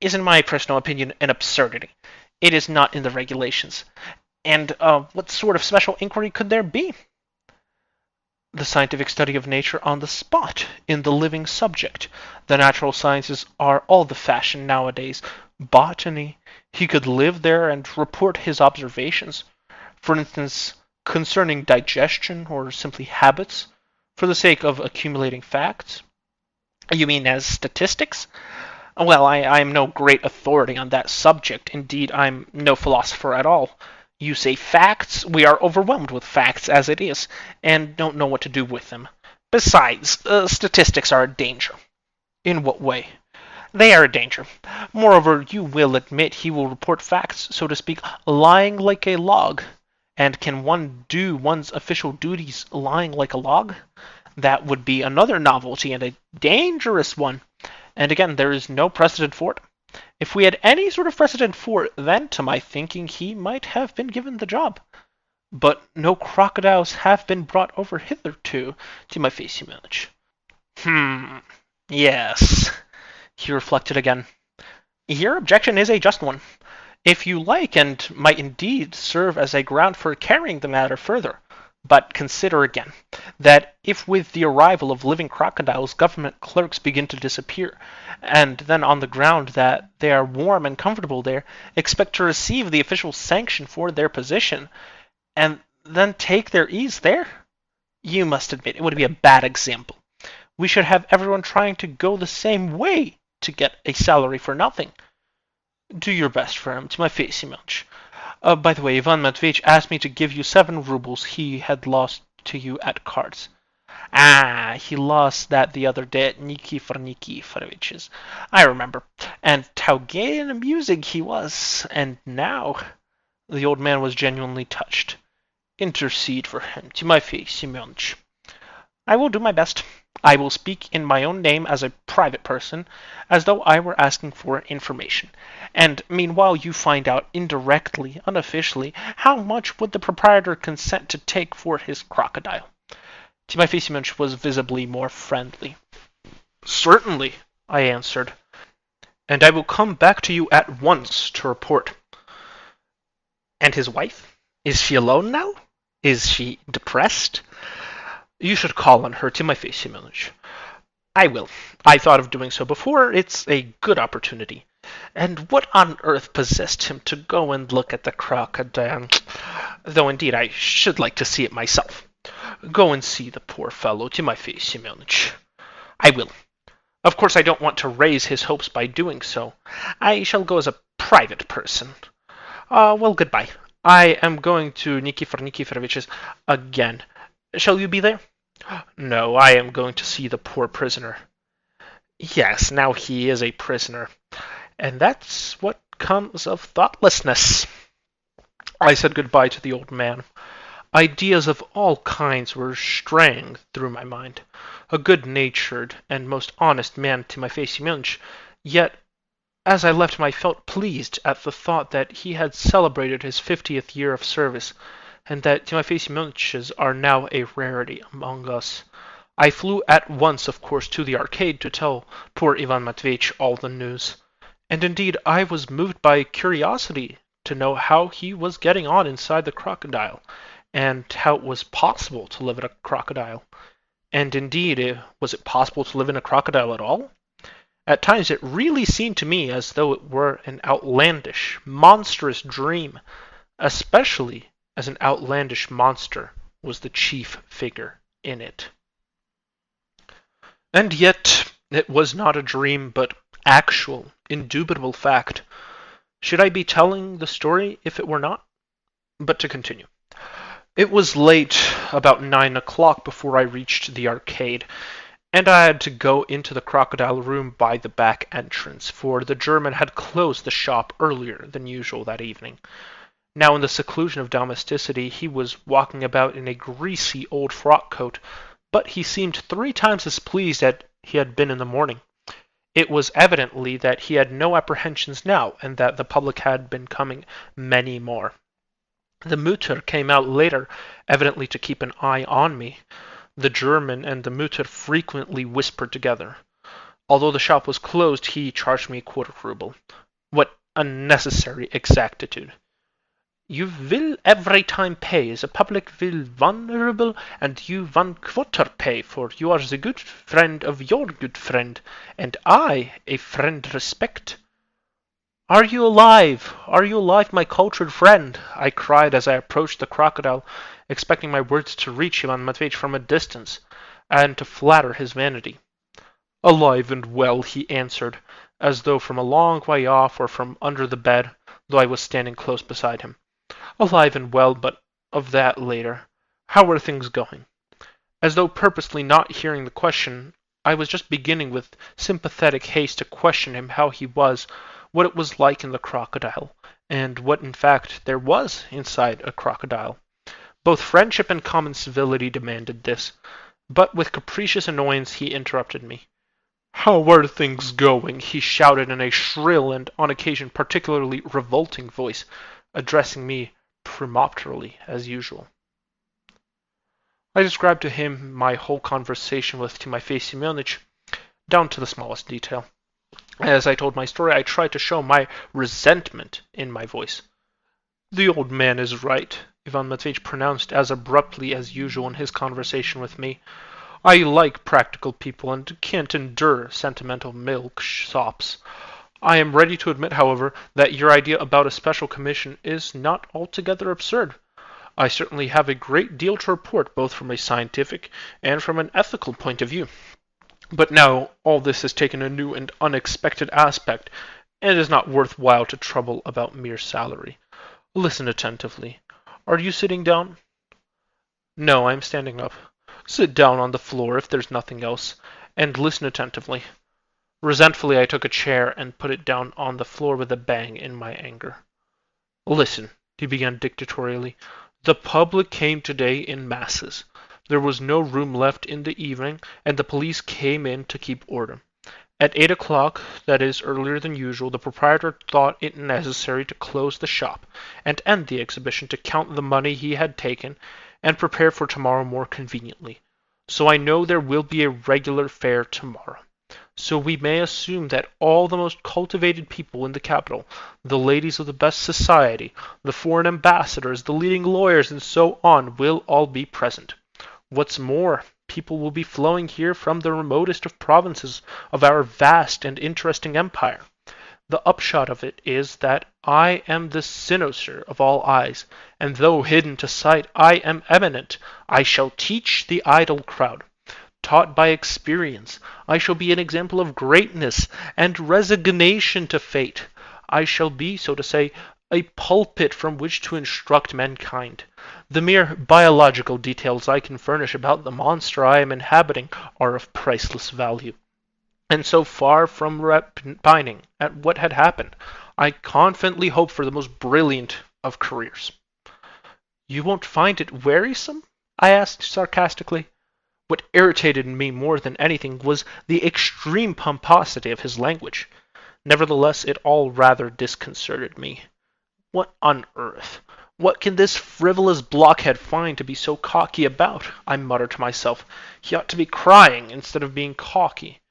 Speaker 1: is, in my personal opinion, an absurdity. It is not in the regulations. And what sort of special inquiry could there be? The scientific study of nature on the spot, in the living subject. The natural sciences are all the fashion nowadays. Botany. He could live there and report his observations. For instance, concerning digestion or simply habits, for the sake of accumulating facts. You mean as statistics? Well, I am no great authority on that subject. Indeed, I'm no philosopher at all. You say facts, we are overwhelmed with facts as it is, and don't know what to do with them. Besides, statistics are a danger. In what way? They are a danger. Moreover, you will admit he will report facts, so to speak, lying like a log. And can one do one's official duties lying like a log? That would be another novelty, and a dangerous one. And again, there is no precedent for it. If we had any sort of precedent for it, then, to my thinking, he might have been given the job. But no crocodiles have been brought over hitherto, Timofey Semyonich. Yes. He reflected again. Your objection is a just one. If you like, and might indeed serve as a ground for carrying the matter further. But consider again that if with the arrival of living crocodiles government clerks begin to disappear, and then on the ground that they are warm and comfortable there, expect to receive the official sanction for their position, and then take their ease there, you must admit it would be a bad example. We should have everyone trying to go the same way to get a salary for nothing. Do your best for him, to my face, Semyonich. By the way, Ivan Matveitch asked me to give you 7 rubles he had lost to you at cards. Ah, he lost that the other day at Nikifor Nikiforovich's. I remember. And how gay and amusing he was. And now... The old man was genuinely touched. Intercede for him, to my face, Semyonich. I will do my best. I will speak in my own name as a private person, as though I were asking for information. And meanwhile you find out indirectly, unofficially, how much would the proprietor consent to take for his crocodile. Timofey Semyonich was visibly more friendly. Certainly, I answered. And I will come back to you at once to report. And his wife? Is she alone now? Is she depressed? You should call on her, Timofey Semyonich. I will. I thought of doing so before. It's a good opportunity. And what on earth possessed him to go and look at the crocodile? Though indeed I should like to see it myself. Go and see the poor fellow, Timofey Semyonich. I will. Of course I don't want to raise his hopes by doing so. I shall go as a private person. Well, goodbye. I am going to Nikifor Nikiforovich's again. Shall you be there? No, I am going to see the poor prisoner. Yes, now he is a prisoner. And that's what comes of thoughtlessness. I said goodbye to the old man. Ideas of all kinds were straying through my mind. A good-natured and most honest man, Timofey Semyonich, yet as I left him I felt pleased at the thought that he had celebrated his 50th year of service, and that Timofey Semyonich's are now a rarity among us. I flew at once, of course, to the arcade to tell poor Ivan Matveitch all the news. And indeed I was moved by curiosity to know how he was getting on inside the crocodile, and how it was possible to live in a crocodile. And indeed, was it possible to live in a crocodile at all? At times it really seemed to me as though it were an outlandish, monstrous dream, especially as an outlandish monster was the chief figure in it. And yet it was not a dream, but actual, indubitable fact. Should I be telling the story if it were not? But to continue. It was late, about 9 o'clock, before I reached the arcade, and I had to go into the crocodile room by the back entrance, for the German had closed the shop earlier than usual that evening. Now in the seclusion of domesticity he was walking about in a greasy old frock coat, but he seemed 3 times as pleased as he had been in the morning. It was evidently that he had no apprehensions now, and that the public had been coming many more. The Mutter came out later, evidently to keep an eye on me. The German and the Mutter frequently whispered together. Although the shop was closed, he charged me a quarter ruble. What unnecessary exactitude! You will every time pay. The public will 1 ruble, and you 1 quarter pay, for you are the good friend of your good friend, and I a friend respect. Are you alive? Are you alive, my cultured friend? I cried as I approached the crocodile, expecting my words to reach Ivan Matveitch from a distance, and to flatter his vanity. Alive and well, he answered, as though from a long way off or from under the bed, though I was standing close beside him. Alive and well, but of that later. How are things going? As though purposely not hearing the question, I was just beginning with sympathetic haste to question him how he was, what it was like in the crocodile, and what in fact there was inside a crocodile. Both friendship and common civility demanded this, but with capricious annoyance he interrupted me. How are things going? He shouted in a shrill and on occasion particularly revolting voice, addressing me peremptorily as usual. I described to him my whole conversation with Timofey Semyonich, down to the smallest detail. As I told my story, I tried to show my resentment in my voice. The old man is right. Ivan Matveyevich pronounced as abruptly as usual in his conversation with me. "I like practical people and can't endure sentimental milksops. I am ready to admit, however, that your idea about a special commission is not altogether absurd. I certainly have a great deal to report, both from a scientific and from an ethical point of view. But now all this has taken a new and unexpected aspect, and it is not worth while to trouble about mere salary. Listen attentively. Are you sitting down?" "No, I am standing up." "Sit down on the floor, if there's nothing else, and listen attentively." Resentfully I took a chair and put it down on the floor with a bang in my anger. "Listen," he began dictatorially. "The public came today in masses. There was no room left in the evening, and the police came in to keep order. At 8 o'clock, that is, earlier than usual, the proprietor thought it necessary to close the shop, and end the exhibition, to count the money he had taken, and prepare for tomorrow more conveniently. So I know there will be a regular fair tomorrow. So we may assume that all the most cultivated people in the capital, the ladies of the best society, the foreign ambassadors, the leading lawyers, and so on, will all be present. What's more, people will be flowing here from the remotest of provinces of our vast and interesting empire. The upshot of it is that I am the cynosure of all eyes, and though hidden to sight, I am eminent. I shall teach the idle crowd. Taught by experience, I shall be an example of greatness and resignation to fate. I shall be, so to say, a pulpit from which to instruct mankind. The mere biological details I can furnish about the monster I am inhabiting are of priceless value. And so far from repining at what had happened, I confidently hope for the most brilliant of careers." "You won't find it wearisome?" I asked sarcastically. What irritated me more than anything was the extreme pomposity of his language. Nevertheless, it all rather disconcerted me. What on earth? What can this frivolous blockhead find to be so cocky about? I muttered to myself. He ought to be crying instead of being cocky.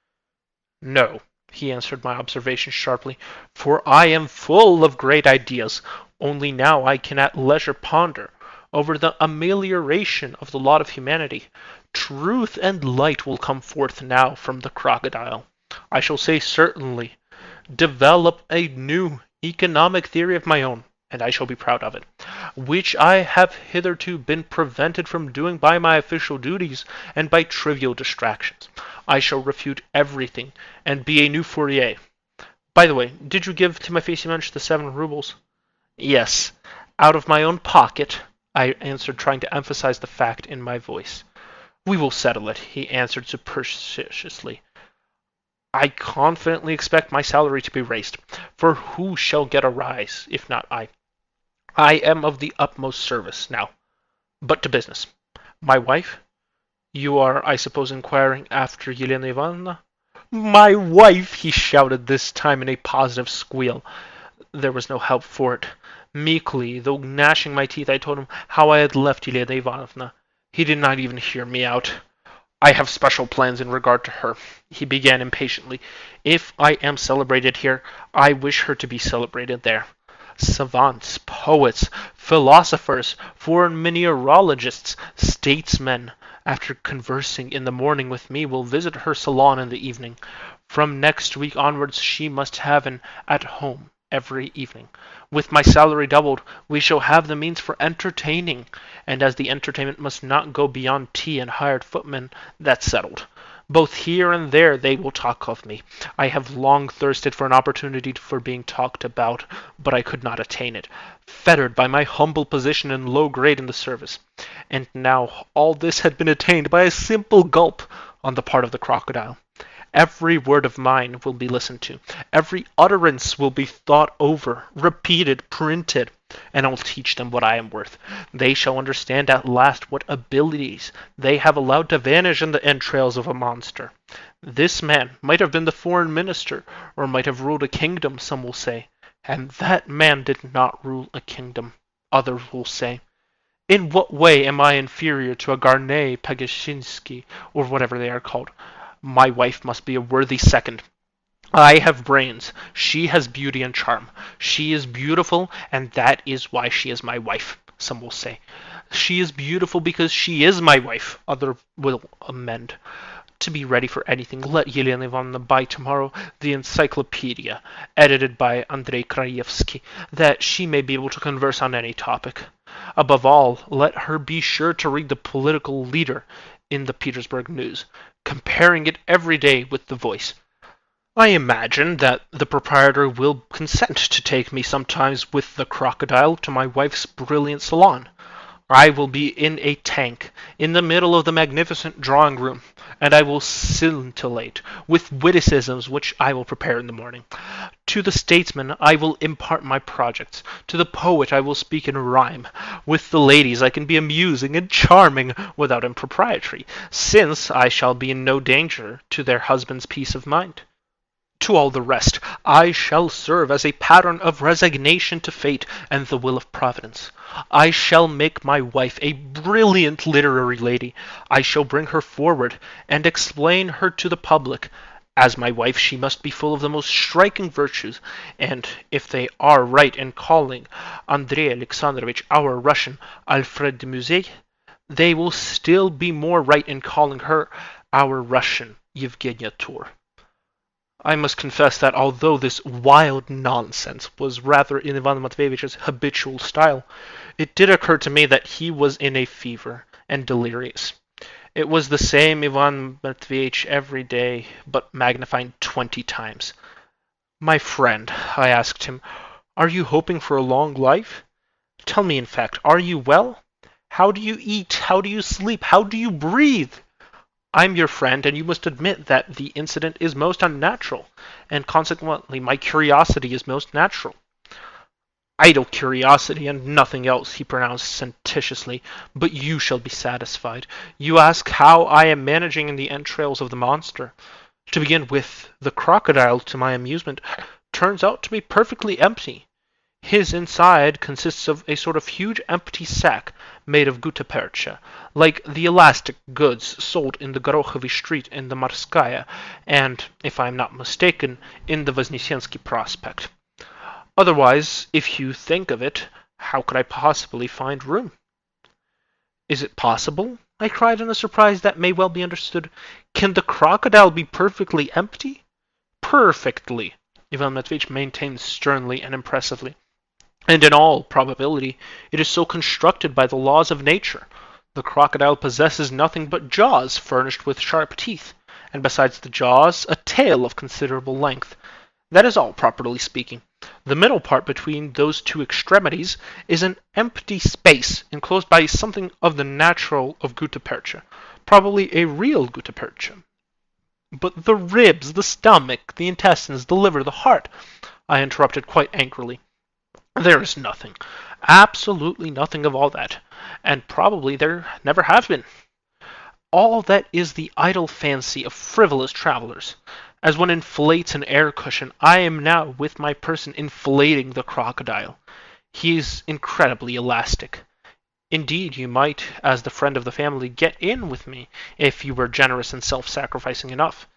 Speaker 1: "No," he answered my observation sharply, "for I am full of great ideas, only now I can at leisure ponder over the amelioration of the lot of humanity. Truth and light will come forth now from the crocodile. I shall say certainly, develop a new economic theory of my own, and I shall be proud of it, which I have hitherto been prevented from doing by my official duties and by trivial distractions. I shall refute everything, and be a new Fourier. By the way, did you give Timofey Semyonich the 7 rubles? "Yes, out of my own pocket," I answered, trying to emphasize the fact in my voice. "We will settle it," he answered superciliously. "I confidently expect my salary to be raised, for who shall get a rise, if not I? I am of the utmost service now. But to business. My wife? You are, I suppose, inquiring after Elena Ivanovna?" "My wife!" he shouted, this time in a positive squeal. There was no help for it. Meekly, though gnashing my teeth, I told him how I had left Elena Ivanovna. He did not even hear me out. "I have special plans in regard to her," he began impatiently. "If I am celebrated here, I wish her to be celebrated there. Savants, poets, philosophers, foreign mineralogists, statesmen, after conversing in the morning with me, will visit her salon in the evening. From next week onwards she must have an at-home every evening. With my salary doubled, we shall have the means for entertaining, and as the entertainment must not go beyond tea and hired footmen, that's settled. Both here and there they will talk of me. I have long thirsted for an opportunity for being talked about, but I could not attain it, fettered by my humble position and low grade in the service. And now all this had been attained by a simple gulp on the part of the crocodile. Every word of mine will be listened to. Every utterance will be thought over, repeated, printed, and I will teach them what I am worth. They shall understand at last what abilities they have allowed to vanish in the entrails of a monster. This man might have been the foreign minister, or might have ruled a kingdom, some will say. And that man did not rule a kingdom, others will say. In what way am I inferior to a Garnet, Shainskiy, or whatever they are called? My wife must be a worthy second. I have brains. She has beauty and charm. She is beautiful, and that is why she is my wife. some will say. She is beautiful because she is my wife, other will amend. To be ready for anything, let Yelena Ivanovna buy tomorrow the encyclopedia, edited by Andrei Krayevsky, that she may be able to converse on any topic. Above all, let her be sure to read the political leader in the Petersburg News, comparing it every day with the Voice. I imagine that the proprietor will consent to take me sometimes with the Crocodile to my wife's brilliant salon. I will be in a tank, in the middle of the magnificent drawing room, and I will scintillate with witticisms which I will prepare in the morning. To the statesman I will impart my projects. To the poet I will speak in rhyme. With the ladies I can be amusing and charming without impropriety, since I shall be in no danger to their husband's peace of mind. To all the rest, I shall serve as a pattern of resignation to fate and the will of Providence. I shall make my wife a brilliant literary lady. I shall bring her forward and explain her to the public. As my wife, she must be full of the most striking virtues, and if they are right in calling Andrei Alexandrovich our Russian Alfred de Musset, they will still be more right in calling her our Russian Yevgenia Tour. I must confess that although this wild nonsense was rather in Ivan Matveyevich's habitual style, it did occur to me that he was in a fever and delirious. It was the same Ivan Matveevich every day, but magnified 20 times. "My friend," I asked him, "are you hoping for a long life? Tell me, in fact, are you well? How do you eat? How do you sleep? How do you breathe? I'm your friend, and you must admit that the incident is most unnatural, and consequently my curiosity is most natural." "Idle curiosity and nothing else," he pronounced sententiously, "but you shall be satisfied. You ask how I am managing in the entrails of the monster. To begin with, the crocodile, to my amusement, turns out to be perfectly empty. His inside consists of a sort of huge empty sack made of gutta percha, like the elastic goods sold in the Gorokhovy Street in the Morskaya, and, if I am not mistaken, in the Voznesensky Prospect. Otherwise, if you think of it, how could I possibly find room?" "Is it possible?" I cried in a surprise that may well be understood. "Can the crocodile be perfectly empty?" "Perfectly," Ivan Matveitch maintained sternly and impressively. "And in all probability it is so constructed by the laws of nature. The crocodile possesses nothing but jaws furnished with sharp teeth, and besides the jaws, a tail of considerable length. That is all, properly speaking. The middle part between those two extremities is an empty space enclosed by something of the natural of gutta percha, probably a real gutta percha." "But the ribs, the stomach, the intestines, the liver, the heart," I interrupted quite angrily. "There is nothing, absolutely nothing of all that, and probably there never has been. All that is the idle fancy of frivolous travelers. As one inflates an air cushion, I am now with my person inflating the crocodile. He is incredibly elastic. Indeed, you might, as the friend of the family, get in with me if you were generous and self-sacrificing enough.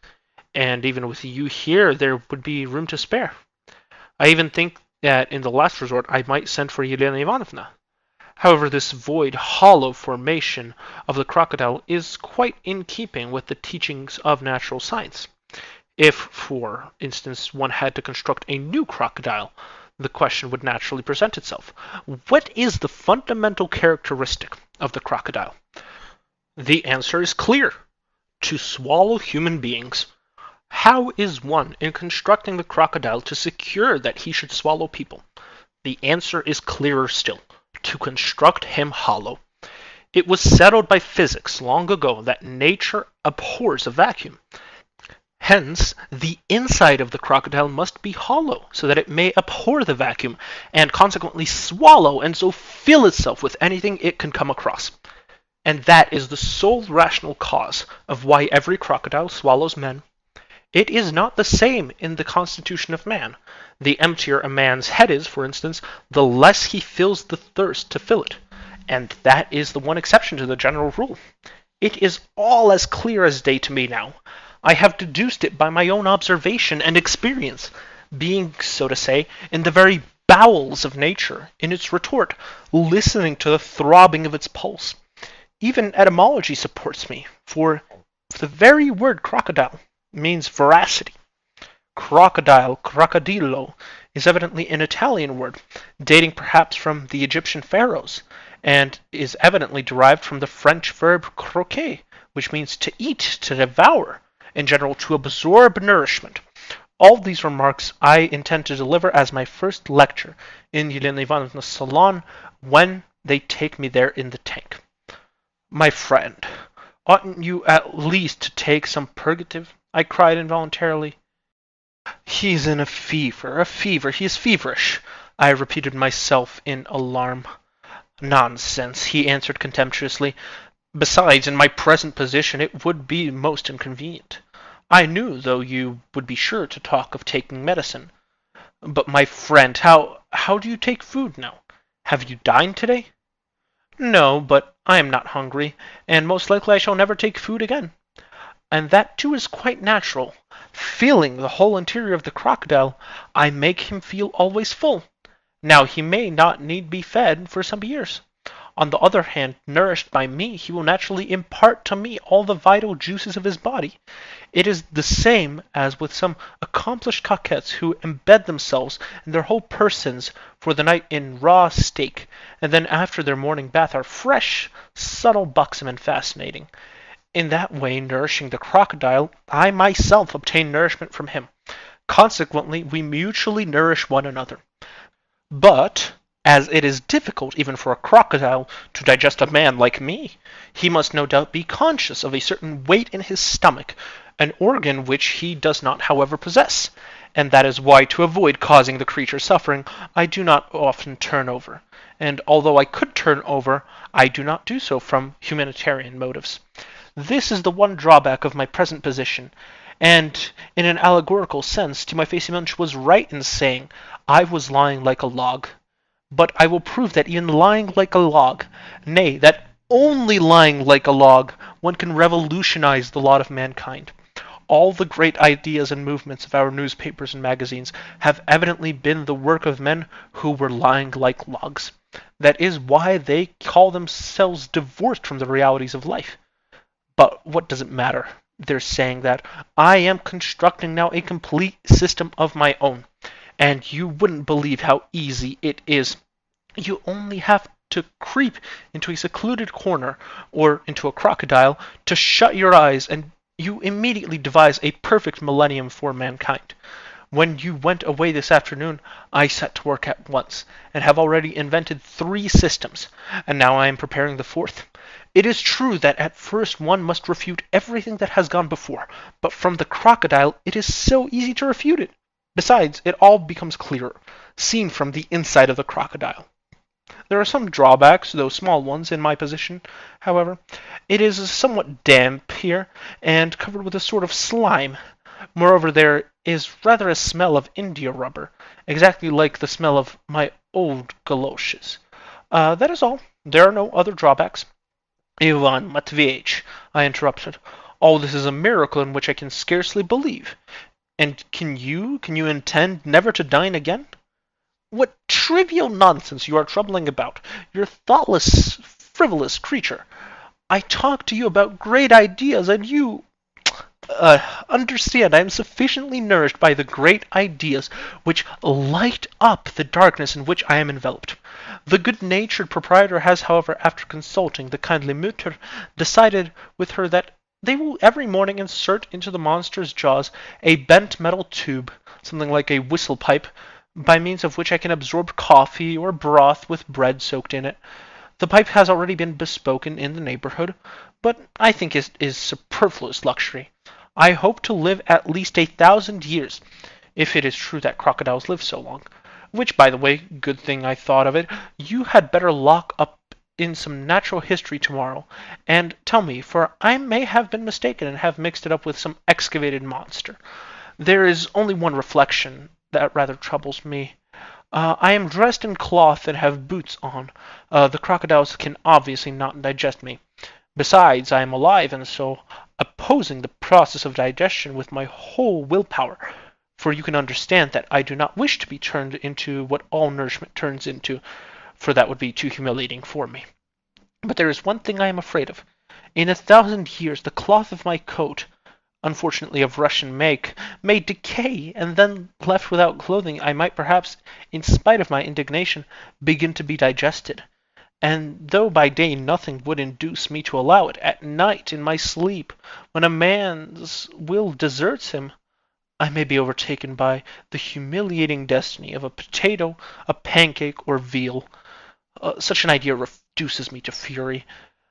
Speaker 1: And even with you here, there would be room to spare. I even think that in the last resort I might send for Yelena Ivanovna. However, this void, hollow formation of the crocodile is quite in keeping with the teachings of natural science. If, for instance, one had to construct a new crocodile, the question would naturally present itself. What is the fundamental characteristic of the crocodile? The answer is clear: to swallow human beings. How is one, in constructing the crocodile, to secure that he should swallow people? The answer is clearer still: to construct him hollow. It was settled by physics long ago that nature abhors a vacuum. Hence, the inside of the crocodile must be hollow, so that it may abhor the vacuum, and consequently swallow and so fill itself with anything it can come across. And that is the sole rational cause of why every crocodile swallows men. It is not the same in the constitution of man. The emptier a man's head is, for instance, the less he feels the thirst to fill it. And that is the one exception to the general rule. It is all as clear as day to me now. I have deduced it by my own observation and experience, being, so to say, in the very bowels of nature in its retort, listening to the throbbing of its pulse. Even etymology supports me, for the very word crocodile means veracity. Crocodile, crocodillo, is evidently an Italian word, dating perhaps from the Egyptian pharaohs, and is evidently derived from the French verb croquer, which means to eat, to devour, in general to absorb nourishment. All these remarks I intend to deliver as my first lecture in Yelena Ivanovna's salon when they take me there in the tank. My friend, oughtn't you at least to take some purgative? I cried involuntarily. He's in a fever, he is feverish, I repeated myself in alarm. Nonsense, he answered contemptuously. Besides, in my present position it would be most inconvenient. I knew, though, you would be sure to talk of taking medicine. But, my friend, how do you take food now? Have you dined today? No, but I am not hungry, and most likely I shall never take food again. And that too is quite natural. Feeling the whole interior of the crocodile, I make him feel always full. Now he may not need be fed for some years. On the other hand, nourished by me, he will naturally impart to me all the vital juices of his body. It is the same as with some accomplished coquettes who embed themselves and their whole persons for the night in raw steak, and then after their morning bath are fresh, subtle, buxom, and fascinating. In that way, nourishing the crocodile, I myself obtain nourishment from him. Consequently, we mutually nourish one another. But, as it is difficult even for a crocodile to digest a man like me, he must no doubt be conscious of a certain weight in his stomach, an organ which he does not however possess, and that is why, to avoid causing the creature suffering, I do not often turn over, and although I could turn over, I do not do so from humanitarian motives. This is the one drawback of my present position, and in an allegorical sense, Timofey Semyonich was right in saying I was lying like a log. But I will prove that even lying like a log, nay, that only lying like a log, one can revolutionize the lot of mankind. All the great ideas and movements of our newspapers and magazines have evidently been the work of men who were lying like logs. That is why they call themselves divorced from the realities of life. But what does it matter? They're saying that I am constructing now a complete system of my own, and you wouldn't believe how easy it is. You only have to creep into a secluded corner or into a crocodile to shut your eyes, and you immediately devise a perfect millennium for mankind. When you went away this afternoon, I set to work at once, and have already invented 3 systems, and now I am preparing the 4th. It is true that at first one must refute everything that has gone before, but from the crocodile it is so easy to refute it. Besides, it all becomes clearer, seen from the inside of the crocodile. There are some drawbacks, though small ones, in my position, however. It is somewhat damp here, and covered with a sort of slime. Moreover, there is rather a smell of india rubber, exactly like the smell of my old galoshes. That is all. There are no other drawbacks. Ivan Matveitch, I interrupted, all this is a miracle in which I can scarcely believe. And can you intend never to dine again? What trivial nonsense you are troubling about, you thoughtless, frivolous creature. I talk to you about great ideas, and you... understand, I am sufficiently nourished by the great ideas which light up the darkness in which I am enveloped. The good-natured proprietor has, however, after consulting the kindly Mutter, decided with her that they will every morning insert into the monster's jaws a bent metal tube, something like a whistle pipe, by means of which I can absorb coffee or broth with bread soaked in it. The pipe has already been bespoken in the neighborhood, but I think it is superfluous luxury. I hope to live at least 1,000 years, if it is true that crocodiles live so long. Which, by the way, good thing I thought of it, you had better lock up in some natural history tomorrow, and tell me, for I may have been mistaken and have mixed it up with some excavated monster. There is only one reflection that rather troubles me. I am dressed in cloth and have boots on. The crocodiles can obviously not digest me. Besides, I am alive, and so opposing the process of digestion with my whole willpower. for you can understand that I do not wish to be turned into what all nourishment turns into, for that would be too humiliating for me. But there is one thing I am afraid of. In 1,000 years the cloth of my coat, unfortunately of Russian make, may decay, and then, left without clothing, I might perhaps, in spite of my indignation, begin to be digested. And though by day nothing would induce me to allow it, at night, in my sleep, when a man's will deserts him, I may be overtaken by the humiliating destiny of a potato, a pancake, or veal. Such an idea reduces me to fury.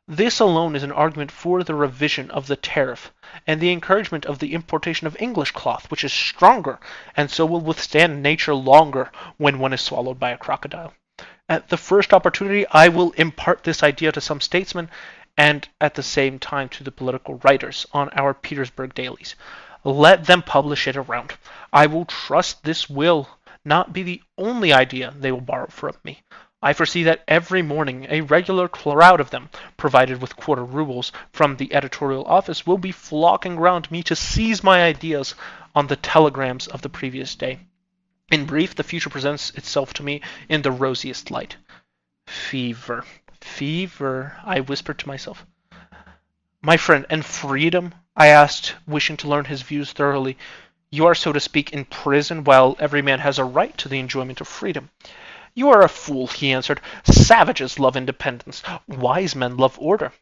Speaker 1: This alone is an argument for the revision of the tariff, and the encouragement of the importation of English cloth, which is stronger, and so will withstand nature longer when one is swallowed by a crocodile. At the first opportunity, I will impart this idea to some statesmen, and at the same time to the political writers on our Petersburg dailies. Let them publish it around. I will trust this will not be the only idea they will borrow from me. I foresee that every morning a regular crowd of them, provided with quarter rubles from the editorial office, will be flocking round me to seize my ideas on the telegrams of the previous day. In brief, the future presents itself to me in the rosiest light. Fever, fever, I whispered to myself. My friend, and freedom? I asked, wishing to learn his views thoroughly. You are, so to speak, in prison, while every man has a right to the enjoyment of freedom. You are a fool, he answered. Savages love independence. Wise men love order.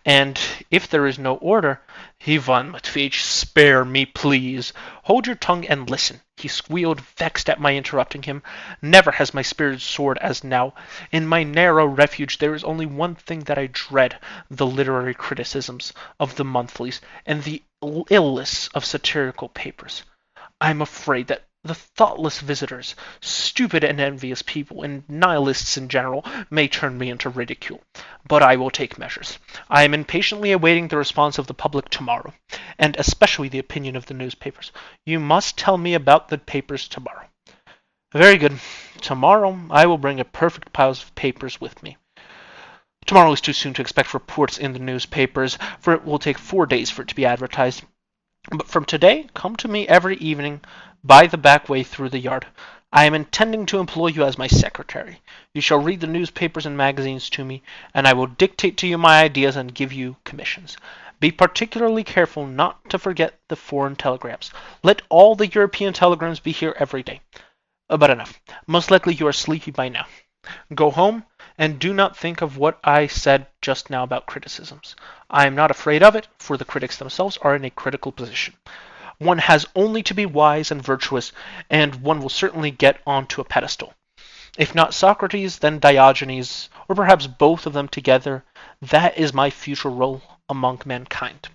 Speaker 1: And if there is no order, Ivan Matveyevich, spare me, please. Hold your tongue and listen. He squealed, vexed at my interrupting him. Never has my spirit soared as now. In my narrow refuge there is only one thing that I dread, the literary criticisms of the monthlies and the ill lists of satirical papers. I am afraid that the thoughtless visitors, stupid and envious people, and nihilists in general, may turn me into ridicule. But I will take measures. I am impatiently awaiting the response of the public tomorrow, and especially the opinion of the newspapers. You must tell me about the papers tomorrow. Very good. Tomorrow I will bring a perfect pile of papers with me. Tomorrow is too soon to expect reports in the newspapers, for it will take 4 days for it to be advertised. But from today, come to me every evening by the back way through the yard. I am intending to employ you as my secretary. You shall read the newspapers and magazines to me, and I will dictate to you my ideas and give you commissions. Be particularly careful not to forget the foreign telegrams. Let all the European telegrams be here every day. But enough. Most likely you are sleepy by now. Go home, and do not think of what I said just now about criticisms. I am not afraid of it, for the critics themselves are in a critical position. One has only to be wise and virtuous, and one will certainly get on to a pedestal. If not Socrates, then Diogenes, or perhaps both of them together. That is my future role among mankind.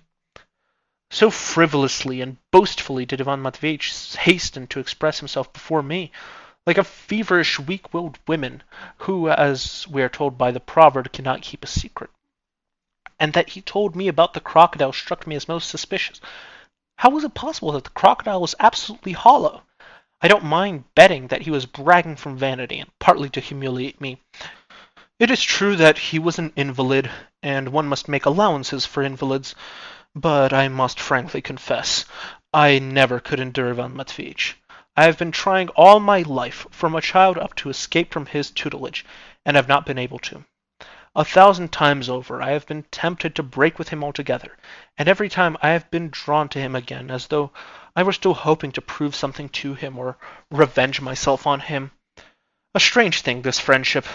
Speaker 1: So frivolously and boastfully did Ivan Matveyevich hasten to express himself before me, like a feverish, weak-willed woman, who, as we are told by the proverb, cannot keep a secret. And that he told me about the crocodile struck me as most suspicious. How was it possible that the crocodile was absolutely hollow? I don't mind betting that he was bragging from vanity, and partly to humiliate me. It is true that he was an invalid, and one must make allowances for invalids, but I must frankly confess, I never could endure Ivan Matveyevich. I have been trying all my life, from a child up, to escape from his tutelage, and have not been able to. 1,000 times over I have been tempted to break with him altogether, and every time I have been drawn to him again, as though I were still hoping to prove something to him or revenge myself on him. A strange thing, this friendship.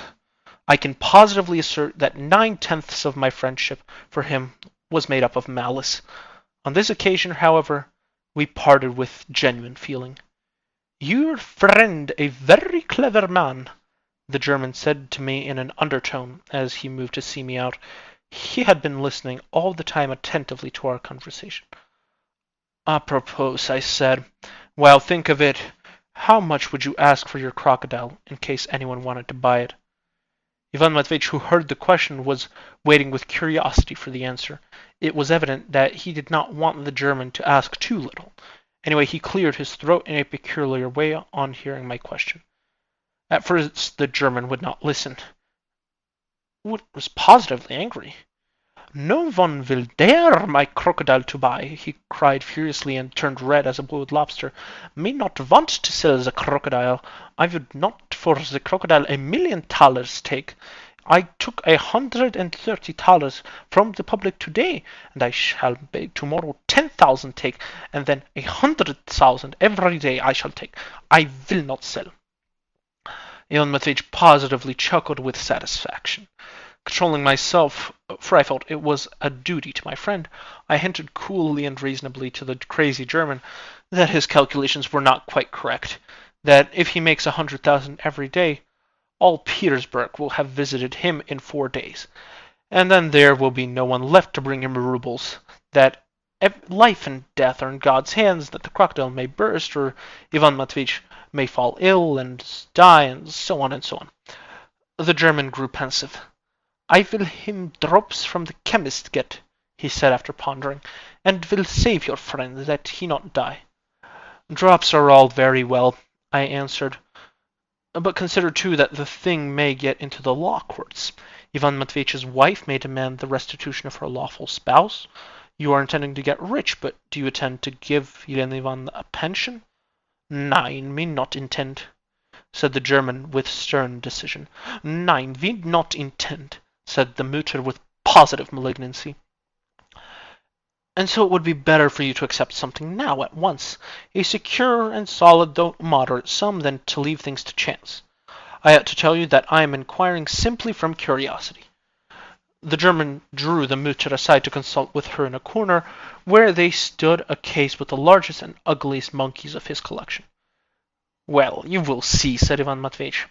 Speaker 1: I can positively assert that 9/10 of my friendship for him was made up of malice. On this occasion, however, we parted with genuine feeling. Your friend, a very clever man, the German said to me in an undertone as he moved to see me out. He had been listening all the time attentively to our conversation. Apropos, I said, well, think of it. How much would you ask for your crocodile, in case anyone wanted to buy it? Ivan Matveyevich, who heard the question, was waiting with curiosity for the answer. It was evident that he did not want the German to ask too little. Anyway, he cleared his throat in a peculiar way on hearing my question. At first the German would not listen. Was positively angry. No one will dare my crocodile to buy, he cried furiously and turned red as a boiled lobster. Me not want to sell the crocodile. I would not for the crocodile $1,000,000 take. I took $130 from the public today, and I shall tomorrow 10,000 take, and then 100,000 every day I shall take. I will not sell. Ivan Matveich positively chuckled with satisfaction. Controlling myself, for I felt it was a duty to my friend, I hinted coolly and reasonably to the crazy German that his calculations were not quite correct, that if he makes 100,000 every day, all Petersburg will have visited him in 4 days, and then there will be no one left to bring him rubles, that life and death are in God's hands, that the crocodile may burst, or Ivan Matveich may fall ill and die, and so on and so on. The German grew pensive. I will him drops from the chemist get, he said after pondering, and will save your friend that he not die. Drops are all very well, I answered, but consider too that the thing may get into the law courts. Ivan Matveitch's wife may demand the restitution of her lawful spouse. You are intending to get rich, but do you intend to give Elena Ivanovna a pension? Nein, me not intend, said the German with stern decision. Nein, we not intend, said the Mutter with positive malignancy. And so it would be better for you to accept something now, at once, a secure and solid though moderate sum, than to leave things to chance. I ought to tell you that I am inquiring simply from curiosity. The German drew the Mutter aside to consult with her in a corner, where they stood a case with the largest and ugliest monkeys of his collection. Well, you will see, said Ivan Matveich.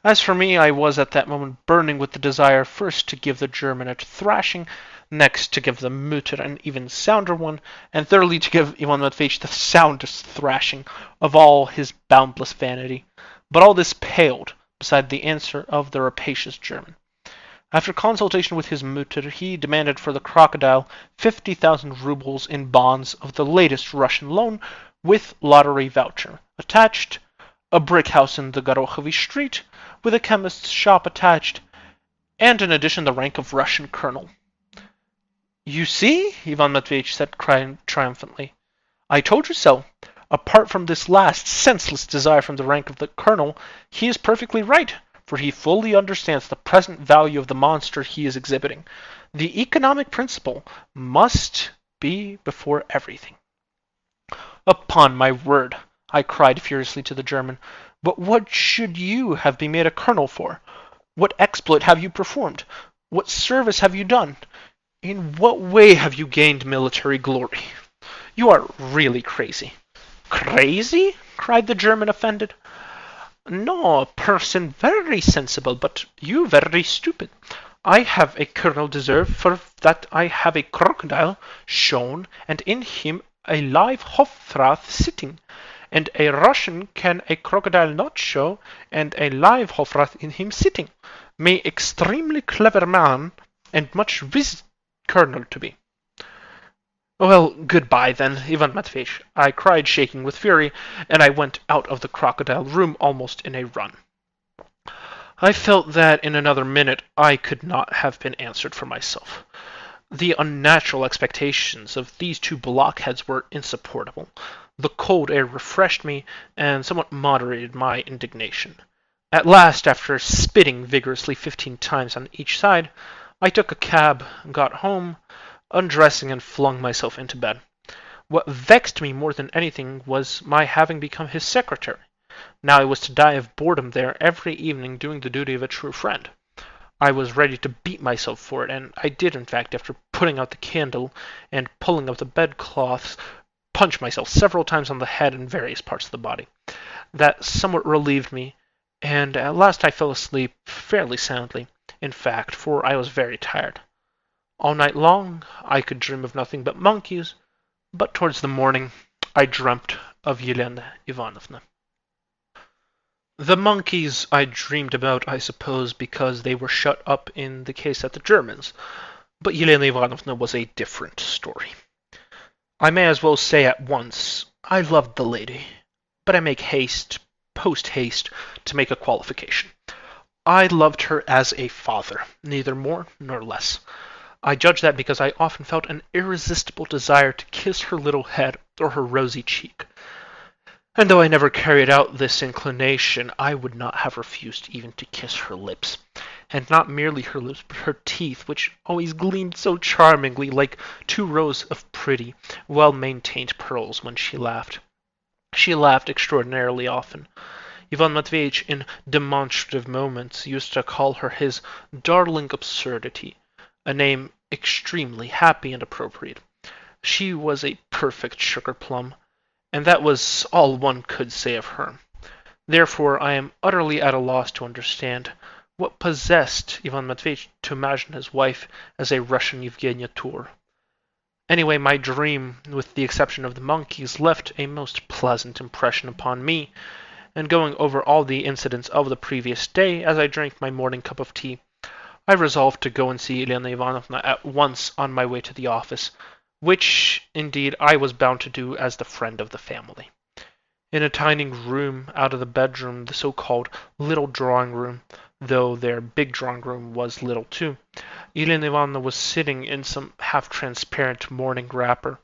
Speaker 1: As for me, I was at that moment burning with the desire first to give the German a thrashing, next to give the Mutter an even sounder one, and thirdly to give Ivan Matveich the soundest thrashing of all his boundless vanity. But all this paled beside the answer of the rapacious German. After consultation with his Mutter, he demanded for the crocodile 50,000 rubles in bonds of the latest Russian loan, with lottery voucher attached, a brick house in the Gorokhovy street, with a chemist's shop attached, and in addition the rank of Russian colonel. You see, Ivan Matveich said triumphantly. I told you so. Apart from this last senseless desire from the rank of the colonel, he is perfectly right, for he fully understands the present value of the monster he is exhibiting. The economic principle must be before everything. Upon my word, I cried furiously to the German, but what should you have been made a colonel for? What exploit have you performed? What service have you done? In what way have you gained military glory? You are really crazy. Crazy? Cried the German, offended. No, a person very sensible, but you very stupid. I have a colonel deserved for that I have a crocodile shown, and in him a live Hofrath sitting. And a Russian can a crocodile not show, and a live Hofrath in him sitting. May extremely clever man, and much wise colonel to be. Well, goodbye then, Ivan Matveich, I cried, shaking with fury, and I went out of the crocodile room almost in a run. I felt that in another minute I could not have been answered for myself. The unnatural expectations of these two blockheads were insupportable. The cold air refreshed me, and somewhat moderated my indignation. At last, after spitting vigorously 15 times on each side, I took a cab, got home, undressing and flung myself into bed. What vexed me more than anything was my having become his secretary. Now I was to die of boredom there every evening, doing the duty of a true friend. I was ready to beat myself for it, and I did, in fact, after putting out the candle and pulling up the bedclothes, punch myself several times on the head and various parts of the body. That somewhat relieved me, and at last I fell asleep fairly soundly, in fact, for I was very tired. All night long I could dream of nothing but monkeys, but towards the morning I dreamt of Elena Ivanovna. The monkeys I dreamed about, I suppose, because they were shut up in the case at the Germans, but Elena Ivanovna was a different story. I may as well say at once, I loved the lady, but I make post-haste, to make a qualification. I loved her as a father, neither more nor less. I judge that because I often felt an irresistible desire to kiss her little head or her rosy cheek. And though I never carried out this inclination, I would not have refused even to kiss her lips. And not merely her lips, but her teeth, which always gleamed so charmingly like 2 rows of pretty, well-maintained pearls when she laughed. She laughed extraordinarily often. Ivan Matveitch, in demonstrative moments, used to call her his darling absurdity, a name extremely happy and appropriate. She was a perfect sugar-plum, and that was all one could say of her. Therefore, I am utterly at a loss to understand what possessed Ivan Matveitch to imagine his wife as a Russian Yevgenia Tour. Anyway, my dream, with the exception of the monkeys, left a most pleasant impression upon me, and going over all the incidents of the previous day as I drank my morning cup of tea, I resolved to go and see Elena Ivanovna at once on my way to the office, which, indeed, I was bound to do as the friend of the family. In a tiny room out of the bedroom, the so-called little drawing room, though their big drawing room was little too, Elena Ivanovna was sitting in some half-transparent morning wrapper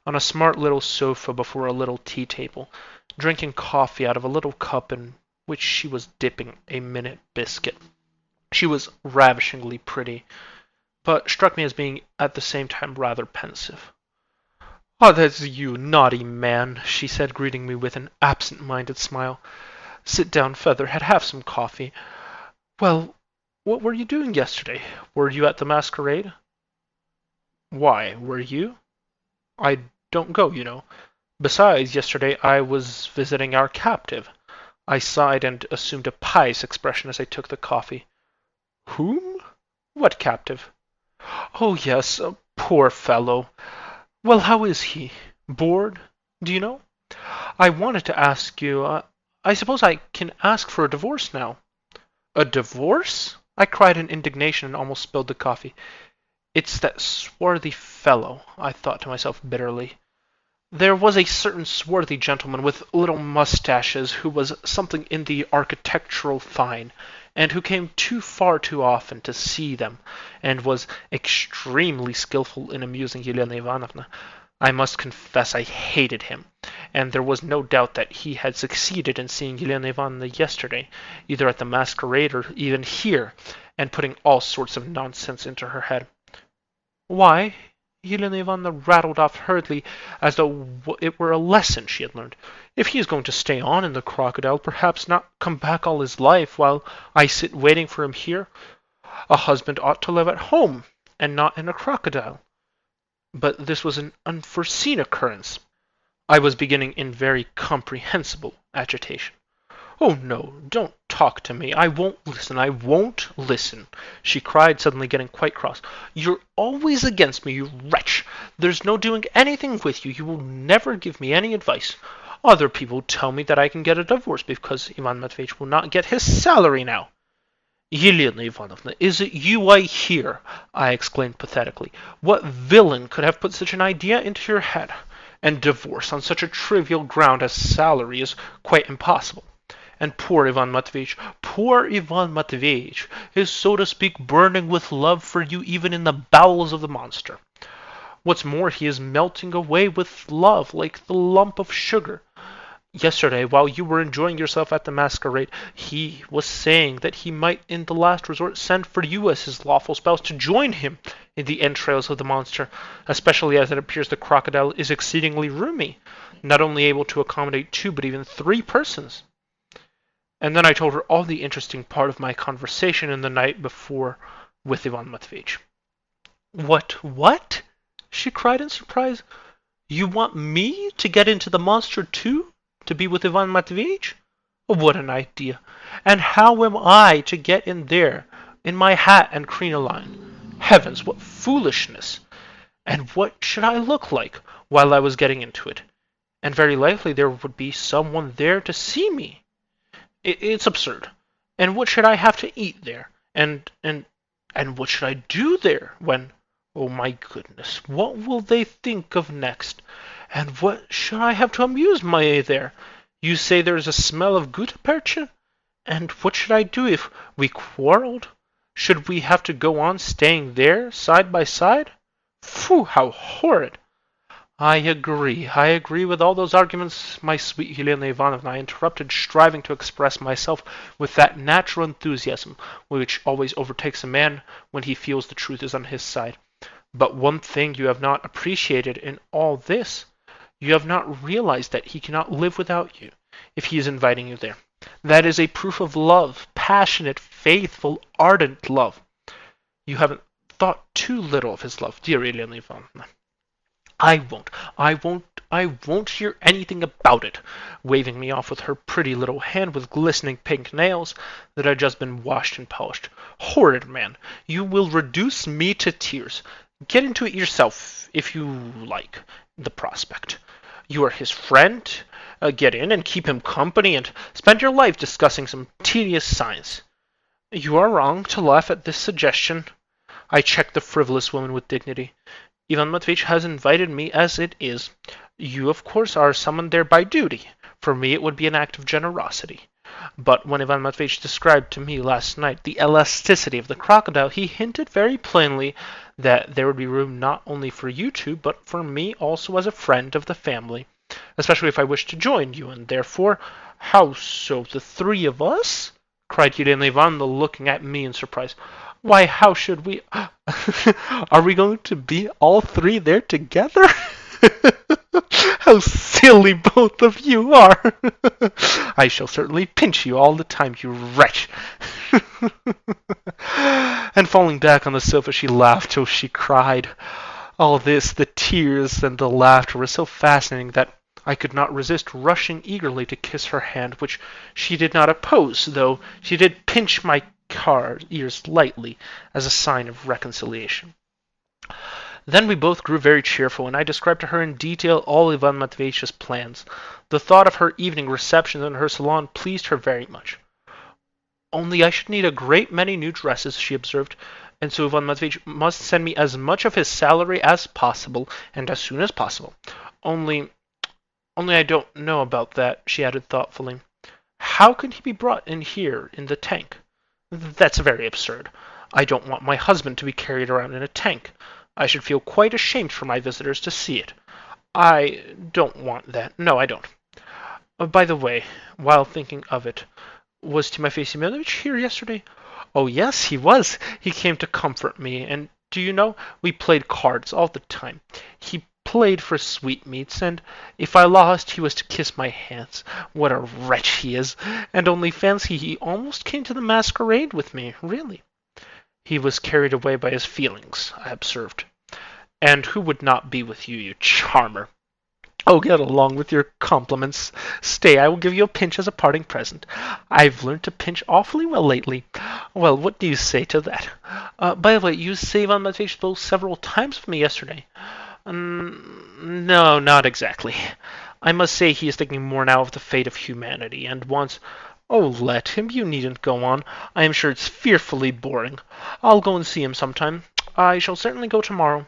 Speaker 1: on a smart little sofa before a little tea table, drinking coffee out of a little cup in which she was dipping a minute biscuit. She was ravishingly pretty, but struck me as being at the same time rather pensive. "Ah, that's you, naughty man," she said, greeting me with an absent-minded smile. "Sit down, Featherhead, have some coffee. Well, what were you doing yesterday? Were you at the masquerade?" "Why, were you? I don't go, you know. Besides, yesterday I was visiting our captive." I sighed and assumed a pious expression as I took the coffee. "Whom? What captive?" "Oh, yes, a poor fellow. Well, how is he? Bored? Do you know? I wanted to ask you, I suppose I can ask for a divorce now." "A divorce?" I cried in indignation and almost spilled the coffee. "It's that swarthy fellow," I thought to myself bitterly. There was a certain swarthy gentleman with little moustaches who was something in the architectural fine, and who came too far too often to see them, and was extremely skilful in amusing Elena Ivanovna. I must confess I hated him, and there was no doubt that he had succeeded in seeing Elena Ivanovna yesterday, either at the masquerade or even here, and putting all sorts of nonsense into her head. "Why?" Elena Ivanovna rattled off hurriedly, as though it were a lesson she had learned. "If he is going to stay on in the Crocodile, perhaps not come back all his life, while I sit waiting for him here. A husband ought to live at home, and not in a crocodile." But this was an unforeseen occurrence. I was beginning in very comprehensible agitation. "Oh, no, don't talk to me. I won't listen. I won't listen," she cried, suddenly getting quite cross. "You're always against me, you wretch. There's no doing anything with you. You will never give me any advice. Other people tell me that I can get a divorce because Ivan Matveitch will not get his salary now." "Elena Ivanovna, is it you I hear?" I exclaimed pathetically. "What villain could have put such an idea into your head? And divorce on such a trivial ground as salary is quite impossible. And poor Ivan Matveitch is, so to speak, burning with love for you even in the bowels of the monster. What's more, he is melting away with love like the lump of sugar. Yesterday, while you were enjoying yourself at the masquerade, he was saying that he might in the last resort send for you as his lawful spouse to join him in the entrails of the monster, especially as it appears the crocodile is exceedingly roomy, not only able to accommodate 2 but even 3 persons. And then I told her all the interesting part of my conversation in the night before with Ivan Matveitch. What? She cried in surprise. "You want me to get into the monster too? To be with Ivan Matveitch? What an idea! And how am I to get in there, in my hat and crinoline? Heavens, what foolishness! And what should I look like while I was getting into it? And very likely there would be someone there to see me. It's absurd. And what should I have to eat there? And what should I do there when... Oh my goodness, what will they think of next? And what should I have to amuse me there? You say there's a smell of gutta percha? And what should I do if we quarreled? Should we have to go on staying there, side by side? Phew, how horrid! I agree with all those arguments, my sweet Helena Ivanovna, I interrupted, striving to express myself with that natural enthusiasm which always overtakes a man when he feels the truth is on his side. But one thing you have not appreciated in all this, you have not realized that he cannot live without you, if he is inviting you there. That is a proof of love, passionate, faithful, ardent love. You haven't thought too little of his love, dear Elena Ivanovna. I won't hear anything about it, waving me off with her pretty little hand with glistening pink nails that had just been washed and polished. Horrid man, you will reduce me to tears. Get into it yourself, if you like the prospect. You are his friend. Get in and keep him company and spend your life discussing some tedious science. You are wrong to laugh at this suggestion. I checked the frivolous woman with dignity. Ivan Matveitch has invited me as it is. You, of course, are summoned there by duty. For me it would be an act of generosity. But when Ivan Matveitch described to me last night the elasticity of the crocodile, he hinted very plainly that there would be room not only for you two, but for me also as a friend of the family, especially if I wished to join you, and therefore, how so, the three of us? Cried Elena Ivanovna, looking at me in surprise. Why, how should we... Are we going to be all three there together? How silly both of you are! I shall certainly pinch you all the time, you wretch! And falling back on the sofa, she laughed till she cried. All this, the tears and the laughter, were so fascinating that I could not resist rushing eagerly to kiss her hand, which she did not oppose, though she did pinch my ears lightly as a sign of reconciliation. Then we both grew very cheerful, and I described to her in detail all Ivan Matveitch's plans. The thought of her evening reception in her salon pleased her very much. Only I should need a great many new dresses, she observed, and so Ivan Matveitch must send me as much of his salary as possible, and as soon as possible. Only I don't know about that, she added thoughtfully. How can he be brought in here in the tank? That's very absurd. I don't want my husband to be carried around in a tank. I should feel quite ashamed for my visitors to see it. I don't want that. No, I don't. By the way, while thinking of it, was Timofey Semyonovitch here yesterday? Oh, yes, he was. He came to comfort me, and do you know, we played cards all the time. He played for sweetmeats, and if I lost, he was to kiss my hands. What a wretch he is! And only fancy, he almost came to the masquerade with me, really. He was carried away by his feelings, I observed. And who would not be with you, you charmer? Oh, get along with your compliments. Stay, I will give you a pinch as a parting present. I've learned to pinch awfully well lately. Well, what do you say to that? By the way, you say Ivan Matveitch spoke several times with me yesterday. No, not exactly. I must say he is thinking more now of the fate of humanity, and wants... Oh, let him. You needn't go on. I am sure it's fearfully boring. I'll go and see him sometime. I shall certainly go tomorrow.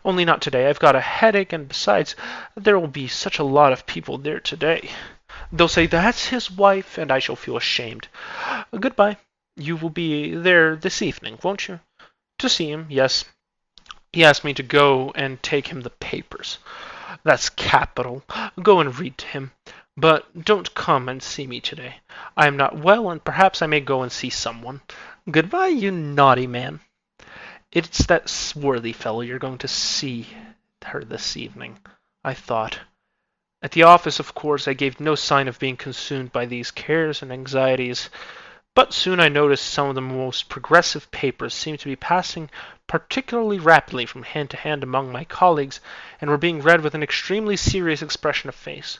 Speaker 1: Only not today. I've got a headache, and besides, there will be such a lot of people there today. They'll say that's his wife, and I shall feel ashamed. Goodbye. You will be there this evening, won't you? To see him, yes. He asked me to go and take him the papers. That's capital. Go and read to him. But don't come and see me today. I am not well, and perhaps I may go and see someone. Goodbye, you naughty man. It's that swarthy fellow you're going to see her this evening, I thought. At the office, of course, I gave no sign of being consumed by these cares and anxieties, but soon I noticed some of the most progressive papers seemed to be passing particularly rapidly from hand to hand among my colleagues, and were being read with an extremely serious expression of face.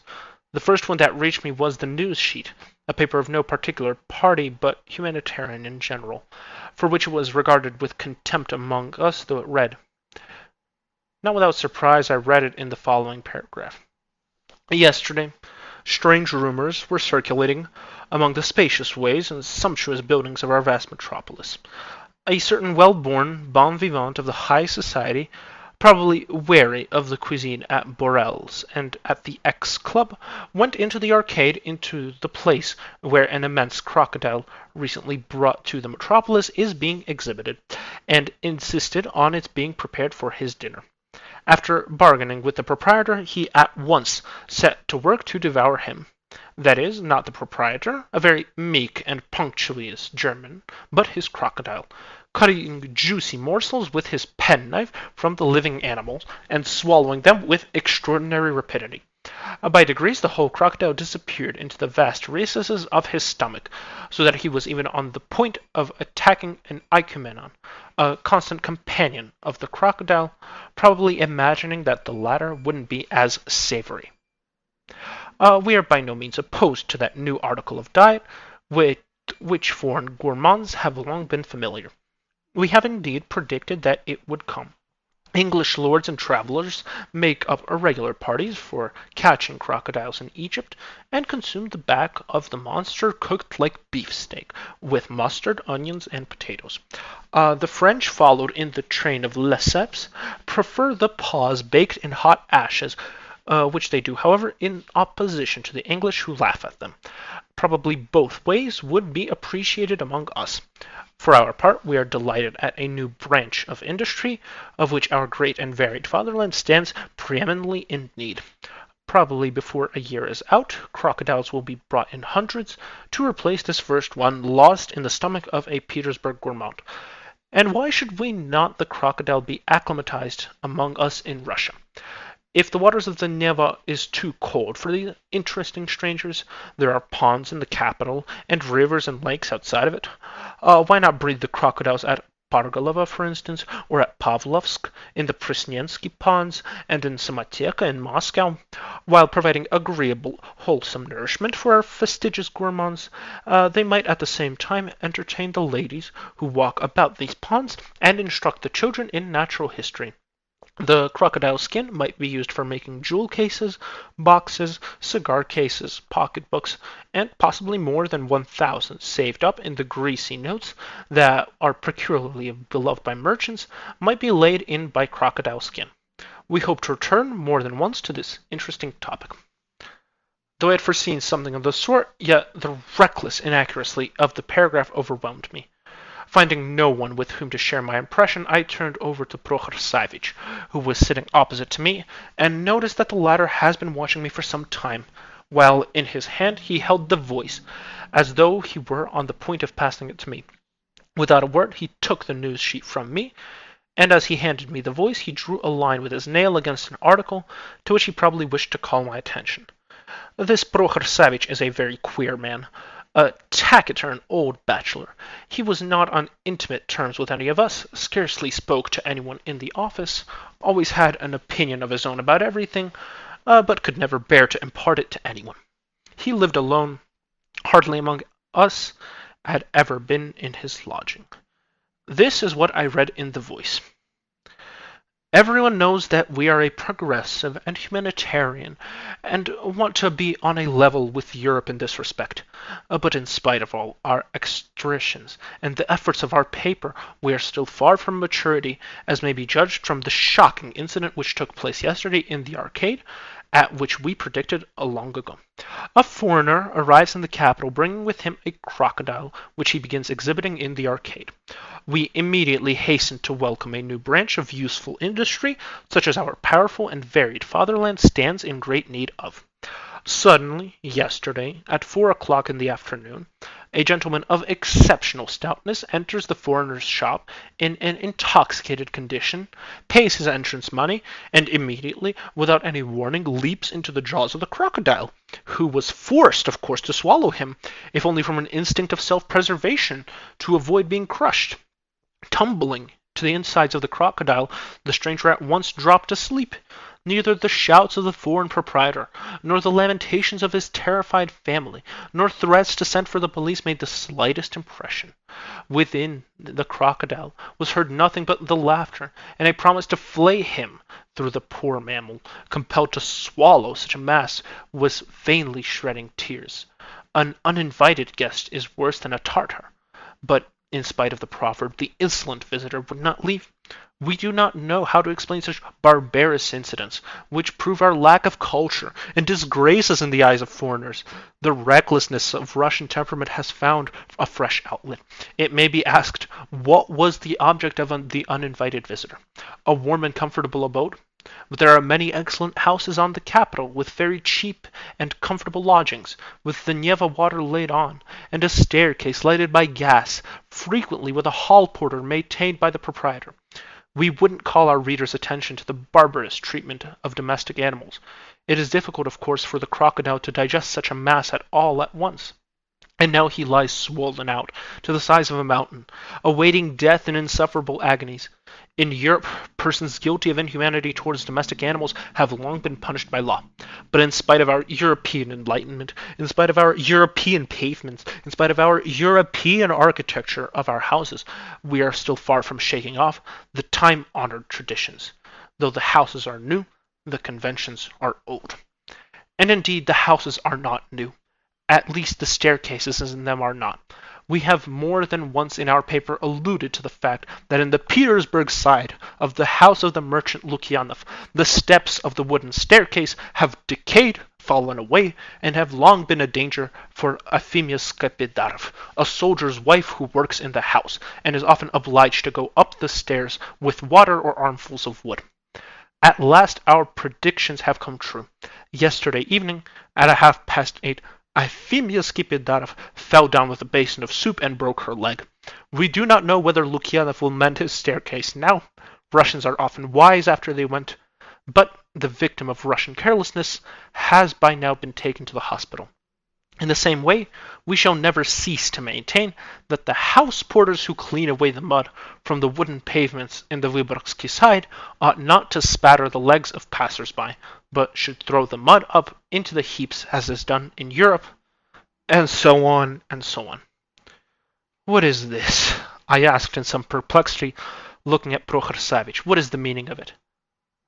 Speaker 1: The first one that reached me was the News Sheet, a paper of no particular party, but humanitarian in general, for which it was regarded with contempt among us, though it read. Not without surprise, I read it in the following paragraph. Yesterday, strange rumors were circulating among the spacious ways and sumptuous buildings of our vast metropolis. A certain well-born bon vivant of the high society probably wary of the cuisine at Borel's and at the X Club, went into the arcade into the place where an immense crocodile recently brought to the metropolis is being exhibited, and insisted on its being prepared for his dinner. After bargaining with the proprietor, he at once set to work to devour him. That is, not the proprietor, a very meek and punctilious German, but his crocodile, cutting juicy morsels with his penknife from the living animals, and swallowing them with extraordinary rapidity. By degrees the whole crocodile disappeared into the vast recesses of his stomach, so that he was even on the point of attacking an Ichneumon, a constant companion of the crocodile, probably imagining that the latter wouldn't be as savory. We are by no means opposed to that new article of diet with which foreign gourmands have long been familiar. We have indeed predicted that it would come. English lords and travellers make up irregular parties for catching crocodiles in Egypt, and consume the back of the monster cooked like beefsteak, with mustard, onions, and potatoes. The French, followed in the train of Lesseps, prefer the paws baked in hot ashes, which they do, however, in opposition to the English, who laugh at them. Probably both ways would be appreciated among us. For our part, we are delighted at a new branch of industry, of which our great and varied fatherland stands preeminently in need. Probably before a year is out, crocodiles will be brought in hundreds to replace this first one lost in the stomach of a Petersburg gourmand. And why should we not the crocodile be acclimatized among us in Russia? If the waters of the Neva is too cold for these interesting strangers, there are ponds in the capital, and rivers and lakes outside of it. Why not breed the crocodiles at Pargolova, for instance, or at Pavlovsk, in the Presnensky ponds, and in Samateka in Moscow, while providing agreeable, wholesome nourishment for our fastidious gourmands? They might at the same time entertain the ladies who walk about these ponds, and instruct the children in natural history. The crocodile skin might be used for making jewel cases, boxes, cigar cases, pocketbooks, and possibly more than 1,000 saved up in the greasy notes that are peculiarly beloved by merchants might be laid in by crocodile skin. We hope to return more than once to this interesting topic. Though I had foreseen something of the sort, yet the reckless inaccuracy of the paragraph overwhelmed me. Finding no one with whom to share my impression, I turned over to Prokhor Savich, who was sitting opposite to me, and noticed that the latter has been watching me for some time, while in his hand he held the Voice, as though he were on the point of passing it to me. Without a word, he took the news sheet from me, and as he handed me the Voice, he drew a line with his nail against an article to which he probably wished to call my attention. This Prokhor Savich is a very queer man. A taciturn old bachelor. He was not on intimate terms with any of us, scarcely spoke to anyone in the office, always had an opinion of his own about everything, but could never bear to impart it to anyone. He lived alone, hardly among us had ever been in his lodging. This is what I read in the Voice. Everyone knows that we are a progressive and humanitarian, and want to be on a level with Europe in this respect. But in spite of all our exertions and the efforts of our paper, we are still far from maturity, as may be judged from the shocking incident which took place yesterday in the arcade, at which we predicted long ago. A foreigner arrives in the capital bringing with him a crocodile, which he begins exhibiting in the arcade. We immediately hasten to welcome a new branch of useful industry, such as our powerful and varied fatherland stands in great need of. Suddenly, yesterday, at 4 o'clock in the afternoon, a gentleman of exceptional stoutness enters the foreigner's shop in an intoxicated condition, pays his entrance money, and immediately, without any warning, leaps into the jaws of the crocodile, who was forced, of course, to swallow him, if only from an instinct of self-preservation, to avoid being crushed. Tumbling to the insides of the crocodile, the stranger at once dropped asleep. Neither the shouts of the foreign proprietor, nor the lamentations of his terrified family, nor threats to send for the police made the slightest impression. Within the crocodile was heard nothing but the laughter, and a promise to flay him through the poor mammal, compelled to swallow such a mass, was vainly shedding tears. An uninvited guest is worse than a Tartar. But In spite of the proverb, the insolent visitor would not leave. We do not know how to explain such barbarous incidents, which prove our lack of culture and disgrace us in the eyes of foreigners. The recklessness of Russian temperament has found a fresh outlet. It may be asked, what was the object of the uninvited visitor? A warm and comfortable abode? But there are many excellent houses on the capital, with very cheap and comfortable lodgings, with the Neva water laid on, and a staircase lighted by gas, frequently with a hall porter maintained by the proprietor. We wouldn't call our readers' attention to the barbarous treatment of domestic animals. It is difficult, of course, for the crocodile to digest such a mass all at once. And now he lies swollen out to the size of a mountain, awaiting death in insufferable agonies. In Europe, persons guilty of inhumanity towards domestic animals have long been punished by law. But in spite of our European enlightenment, in spite of our European pavements, in spite of our European architecture of our houses, we are still far from shaking off the time-honored traditions. Though the houses are new, the conventions are old. And indeed, the houses are not new. At least the staircases in them are not. We have more than once in our paper alluded to the fact that in the Petersburg side of the house of the merchant Lukyanov, the steps of the wooden staircase have decayed, fallen away, and have long been a danger for Efimya Skapidarov, a soldier's wife who works in the house, and is often obliged to go up the stairs with water or armfuls of wood. At last our predictions have come true. Yesterday evening, at 8:30, Efimya Skapidarov fell down with a basin of soup and broke her leg. We do not know whether Lukyanov will mend his staircase now. Russians are often wise after they went, but the victim of Russian carelessness has by now been taken to the hospital. In the same way, we shall never cease to maintain that the house porters who clean away the mud from the wooden pavements in the Vyborgsky side ought not to spatter the legs of passers-by, but should throw the mud up into the heaps as is done in Europe, and so on and so on. What is this? I asked in some perplexity, looking at Prokhor Savvitch. What is the meaning of it?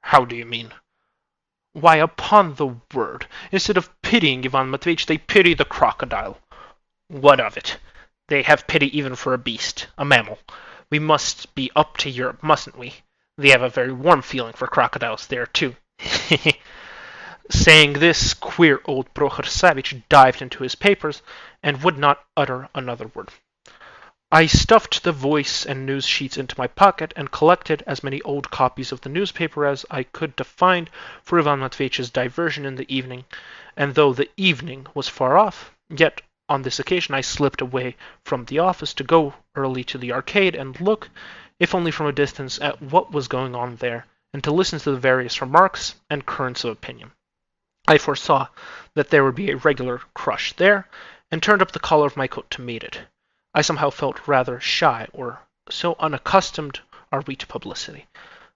Speaker 1: How do you mean? Why, upon the word, instead of pitying Ivan Matveitch, they pity the crocodile. What of it? They have pity even for a beast, a mammal. We must be up to Europe, mustn't we? They have a very warm feeling for crocodiles there, too. Saying this, queer old Prokhor Savvitch dived into his papers and would not utter another word. I stuffed the voice and news sheets into my pocket and collected as many old copies of the newspaper as I could to find for Ivan Matveitch's diversion in the evening, and though the evening was far off, yet on this occasion I slipped away from the office to go early to the arcade and look, if only from a distance, at what was going on there, and to listen to the various remarks and currents of opinion. I foresaw that there would be a regular crush there, and turned up the collar of my coat to meet it. I somehow felt rather shy, or so unaccustomed are we to publicity.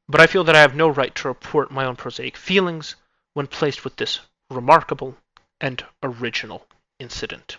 Speaker 1: But I feel that I have no right to report my own prosaic feelings when placed with this remarkable and original incident.